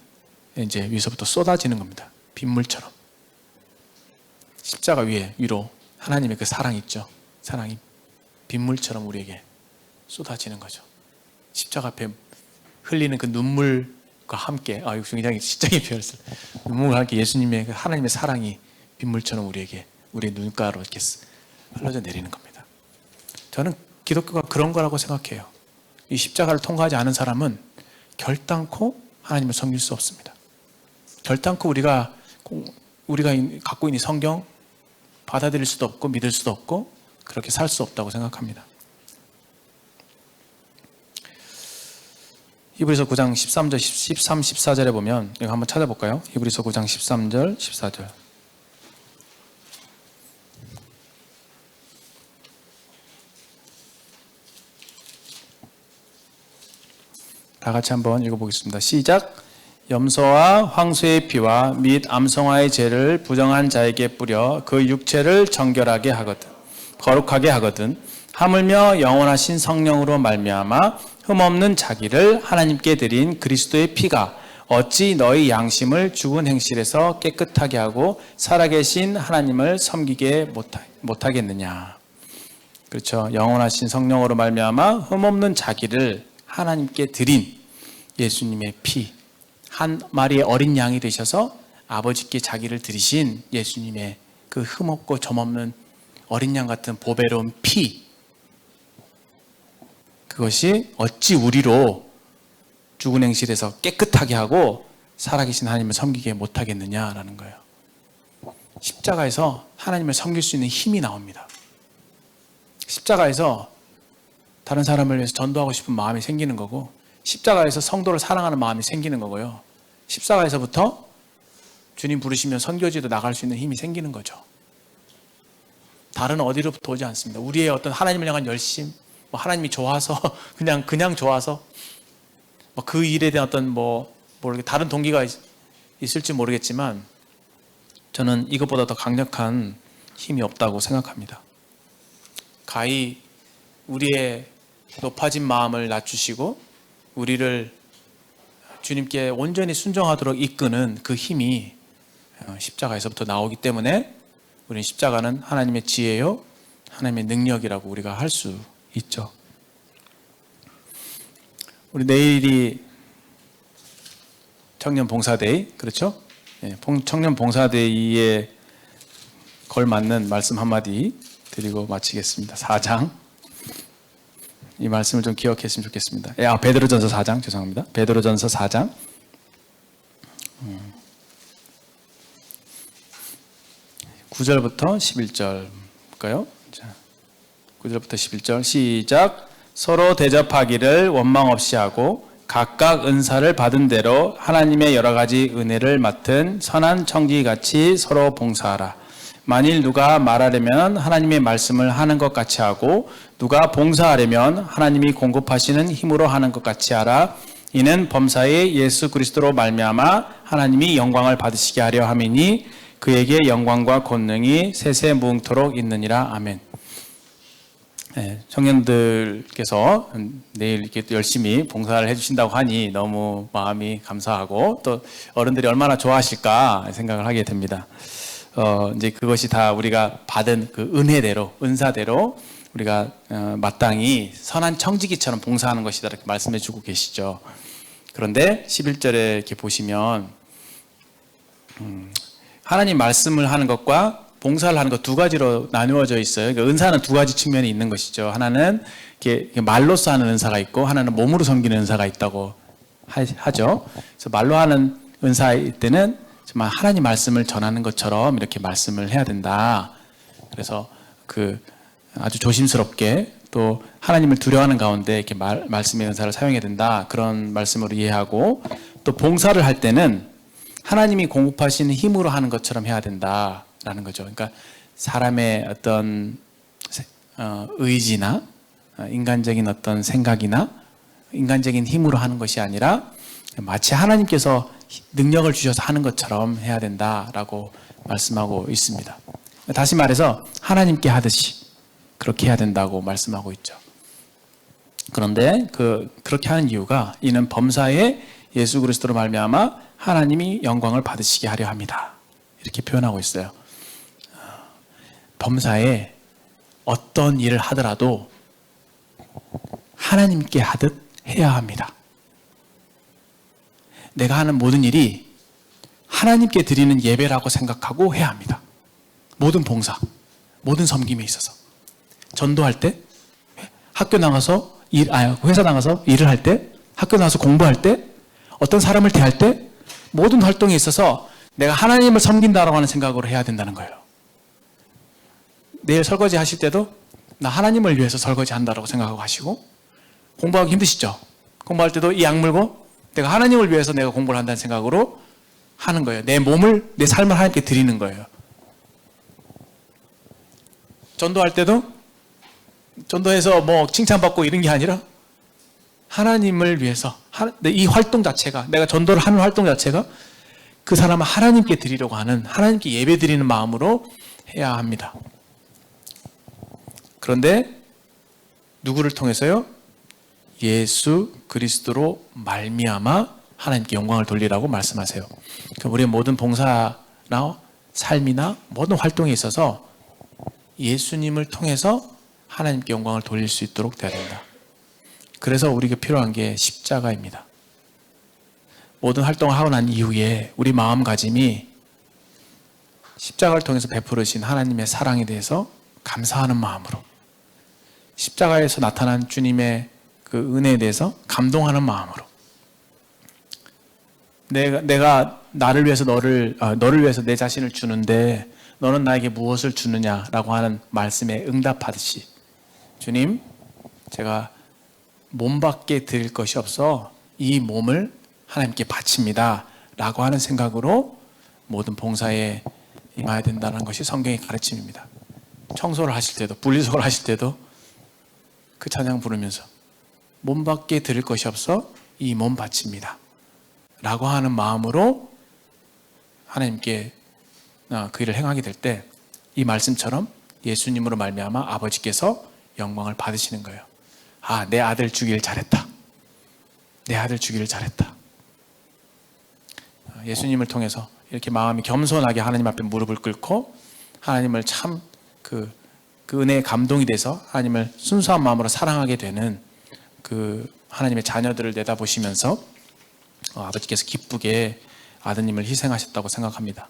[SPEAKER 2] 이제 위에서부터 쏟아지는 겁니다. 빗물처럼. 십자가 위로 하나님의 그 사랑 있죠. 사랑이 빗물처럼 우리에게 쏟아지는 거죠. 십자가 앞에 흘리는 그 눈물과 함께, 이거 굉장히 시적인 표현을 눈물과 함께 예수님의 하나님의 사랑이 빗물처럼 우리에게, 우리의 눈가로 이렇게 흘러져 내리는 겁니다. 저는 기독교가 그런 거라고 생각해요. 이 십자가를 통과하지 않은 사람은 결단코 하나님을 섬길 수 없습니다. 결단코 우리가 갖고 있는 성경 받아들일 수도 없고 믿을 수도 없고 그렇게 살 수 없다고 생각합니다. 히브리서 9장 13절, 13, 14절에 보면 이거 한번 찾아볼까요? 히브리서 9장 13절, 14절. 다 같이 한번 읽어보겠습니다. 시작. 염소와 황소의 피와 및 암송아의 죄를 부정한 자에게 뿌려 그 육체를 정결하게 하거든, 거룩하게 하거든, 하물며 영원하신 성령으로 말미암아 흠없는 자기를 하나님께 드린 그리스도의 피가 어찌 너희 양심을 죽은 행실에서 깨끗하게 하고 살아계신 하나님을 섬기게 못하겠느냐. 그렇죠. 영원하신 성령으로 말미암아 흠없는 자기를 하나님께 드린 예수님의 피, 한 마리의 어린 양이 되셔서 아버지께 자기를 드리신 예수님의 그 흠없고 점없는 어린 양 같은 보배로운 피, 그것이 어찌 우리로 죽은 행실에서 깨끗하게 하고 살아계신 하나님을 섬기게 못하겠느냐라는 거예요. 십자가에서 하나님을 섬길 수 있는 힘이 나옵니다. 십자가에서 다른 사람을 위해서 전도하고 싶은 마음이 생기는 거고, 십자가에서 성도를 사랑하는 마음이 생기는 거고요. 십자가에서부터 주님 부르시면 선교지도 나갈 수 있는 힘이 생기는 거죠. 다른 어디로부터 오지 않습니다. 우리의 어떤 하나님을 향한 열심, 하나님이 좋아서 그냥 좋아서 그 일에 대한 어떤 다른 동기가 있을지 모르겠지만 저는 이것보다 더 강력한 힘이 없다고 생각합니다. 가히 우리의 높아진 마음을 낮추시고 우리를 주님께 온전히 순종하도록 이끄는 그 힘이 십자가에서부터 나오기 때문에 우리는 십자가는 하나님의 지혜요, 하나님의 능력이라고 우리가 할 수 있죠. 우리 내일이 청년 봉사데이, 그렇죠? 청년 봉사데이에 걸맞는 말씀 한마디 드리고 마치겠습니다. 4장. 이 말씀을 좀 기억했으면 좋겠습니다. 베드로전서 4장, 죄송합니다. 베드로전서 4장. 9절부터 11절 볼까요? 자, 9절부터 11절 시작. 서로 대접하기를 원망 없이 하고 각각 은사를 받은 대로 하나님의 여러 가지 은혜를 맡은 선한 청지기같이 서로 봉사하라. 만일 누가 말하려면 하나님의 말씀을 하는 것 같이 하고 누가 봉사하려면 하나님이 공급하시는 힘으로 하는 것 같이 하라. 이는 범사에 예수 그리스도로 말미암아 하나님이 영광을 받으시게 하려 함이니 그에게 영광과 권능이 세세 무궁토록 있느니라. 아멘. 청년들께서 내일 이렇게 열심히 봉사를 해주신다고 하니 너무 마음이 감사하고 또 어른들이 얼마나 좋아하실까 생각을 하게 됩니다. 이제 그것이 다 우리가 받은 그 은혜대로, 은사대로 우리가 마땅히 선한 청지기처럼 봉사하는 것이다 이렇게 말씀해 주고 계시죠. 그런데 11절에 이렇게 보시면 하나님 말씀을 하는 것과 봉사를 하는 것 두 가지로 나누어져 있어요. 그러니까 은사는 두 가지 측면이 있는 것이죠. 하나는 이렇게 말로써 하는 은사가 있고 하나는 몸으로 섬기는 은사가 있다고 하죠. 그래서 말로 하는 은사일 때는 정말 하나님 말씀을 전하는 것처럼 이렇게 말씀을 해야 된다. 그래서 아주 조심스럽게 또 하나님을 두려워하는 가운데 이렇게 말씀의 은사를 사용해야 된다. 그런 말씀으로 이해하고 또 봉사를 할 때는 하나님이 공급하시는 힘으로 하는 것처럼 해야 된다라는 거죠. 그러니까 사람의 어떤 의지나 인간적인 어떤 생각이나 인간적인 힘으로 하는 것이 아니라 마치 하나님께서 능력을 주셔서 하는 것처럼 해야 된다라고 말씀하고 있습니다. 다시 말해서 하나님께 하듯이 그렇게 해야 된다고 말씀하고 있죠. 그런데 그렇게 하는 이유가 이는 범사에 예수 그리스도로 말미암아 하나님이 영광을 받으시게 하려 합니다. 이렇게 표현하고 있어요. 범사에 어떤 일을 하더라도 하나님께 하듯 해야 합니다. 내가 하는 모든 일이 하나님께 드리는 예배라고 생각하고 해야 합니다. 모든 봉사, 모든 섬김에 있어서. 전도할 때, 학교 나가서 회사 나가서 일을 할 때, 학교 나가서 공부할 때, 어떤 사람을 대할 때, 모든 활동에 있어서 내가 하나님을 섬긴다라고 하는 생각으로 해야 된다는 거예요. 내일 설거지 하실 때도 나 하나님을 위해서 설거지 한다라고 생각하고 하시고, 공부하기 힘드시죠? 공부할 때도 이 악물고 내가 하나님을 위해서 내가 공부를 한다는 생각으로 하는 거예요. 내 몸을, 내 삶을 하나님께 드리는 거예요. 전도할 때도 전도해서 뭐 칭찬받고 이런 게 아니라 하나님을 위해서 이 활동 자체가, 내가 전도를 하는 활동 자체가 그 사람을 하나님께 드리려고 하는, 하나님께 예배 드리는 마음으로 해야 합니다. 그런데 누구를 통해서요? 예수 그리스도로 말미암아 하나님께 영광을 돌리라고 말씀하세요. 그러니까 우리의 모든 봉사나 삶이나 모든 활동에 있어서 예수님을 통해서 하나님께 영광을 돌릴 수 있도록 돼야 된다. 그래서 우리가 필요한 게 십자가입니다. 모든 활동을 하고 난 이후에 우리 마음가짐이 십자가를 통해서 베풀으신 하나님의 사랑에 대해서 감사하는 마음으로, 십자가에서 나타난 주님의 그 은혜에 대해서 감동하는 마음으로, 내가 나를 위해서 너를 위해서 내 자신을 주는데 너는 나에게 무엇을 주느냐라고 하는 말씀에 응답하듯이, 주님, 제가 몸밖에 드릴 것이 없어 이 몸을 하나님께 바칩니다 라고 하는 생각으로 모든 봉사에 임해야 된다는 것이 성경의 가르침입니다. 청소를 하실 때도, 분리수거를 하실 때도 그 찬양 부르면서 몸밖에 드릴 것이 없어 이 몸 바칩니다 라고 하는 마음으로 하나님께 그 일을 행하게 될 때 이 말씀처럼 예수님으로 말미암아 아버지께서 영광을 받으시는 거예요. 아, 내 아들 주기를 잘했다. 내 아들 주기를 잘했다. 예수님을 통해서 이렇게 마음이 겸손하게 하나님 앞에 무릎을 꿇고 하나님을 참 그 은혜에 감동이 돼서 하나님을 순수한 마음으로 사랑하게 되는 그 하나님의 자녀들을 내다보시면서 아버지께서 기쁘게 아드님을 희생하셨다고 생각합니다.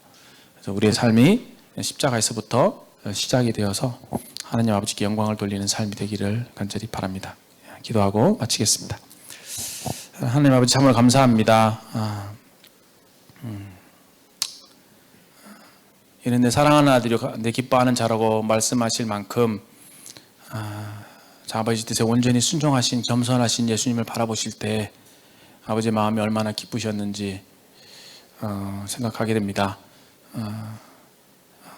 [SPEAKER 2] 그래서 우리의 삶이 십자가에서부터 시작이 되어서 하나님 아버지께 영광을 돌리는 삶이 되기를 간절히 바랍니다. 기도하고 마치겠습니다. 하나님 아버지 참으로 감사합니다. 이는 내 사랑하는 아들이 내 기뻐하는 자라고 말씀하실 만큼 아버지 뜻에 온전히 순종하신 겸손하신 예수님을 바라보실 때 아버지의 마음이 얼마나 기쁘셨는지 생각하게 됩니다.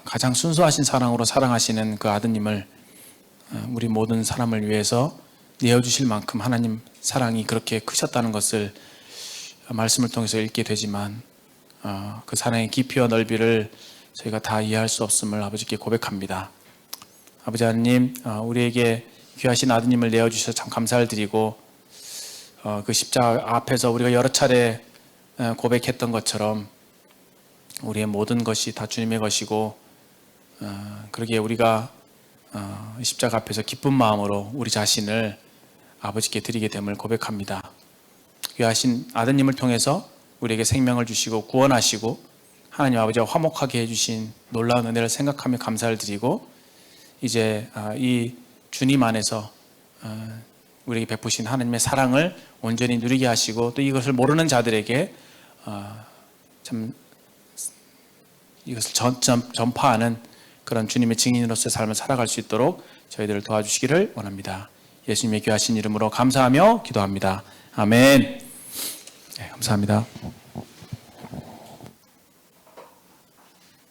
[SPEAKER 2] 가장 순수하신 사랑으로 사랑하시는 그 아드님을 우리 모든 사람을 위해서 내어주실 만큼 하나님 사랑이 그렇게 크셨다는 것을 말씀을 통해서 읽게 되지만 그 사랑의 깊이와 넓이를 저희가 다 이해할 수 없음을 아버지께 고백합니다. 아버지 하나님, 우리에게 귀하신 아드님을 내어주셔서 참 감사를 드리고 그 십자가 앞에서 우리가 여러 차례 고백했던 것처럼 우리의 모든 것이 다 주님의 것이고 그러기에 우리가 십자가 앞에서 기쁜 마음으로 우리 자신을 아버지께 드리게 됨을 고백합니다. 귀하신 아드님을 통해서 우리에게 생명을 주시고 구원하시고 하나님 아버지와 화목하게 해주신 놀라운 은혜를 생각하며 감사를 드리고, 이제 이 주님 안에서 우리에게 베푸신 하나님의 사랑을 온전히 누리게 하시고, 또 이것을 모르는 자들에게 참 이것을 전파하는 그런 주님의 증인으로서의 삶을 살아갈 수 있도록 저희들을 도와주시기를 원합니다. 예수님의 귀하신 이름으로 감사하며 기도합니다. 아멘. 네, 감사합니다.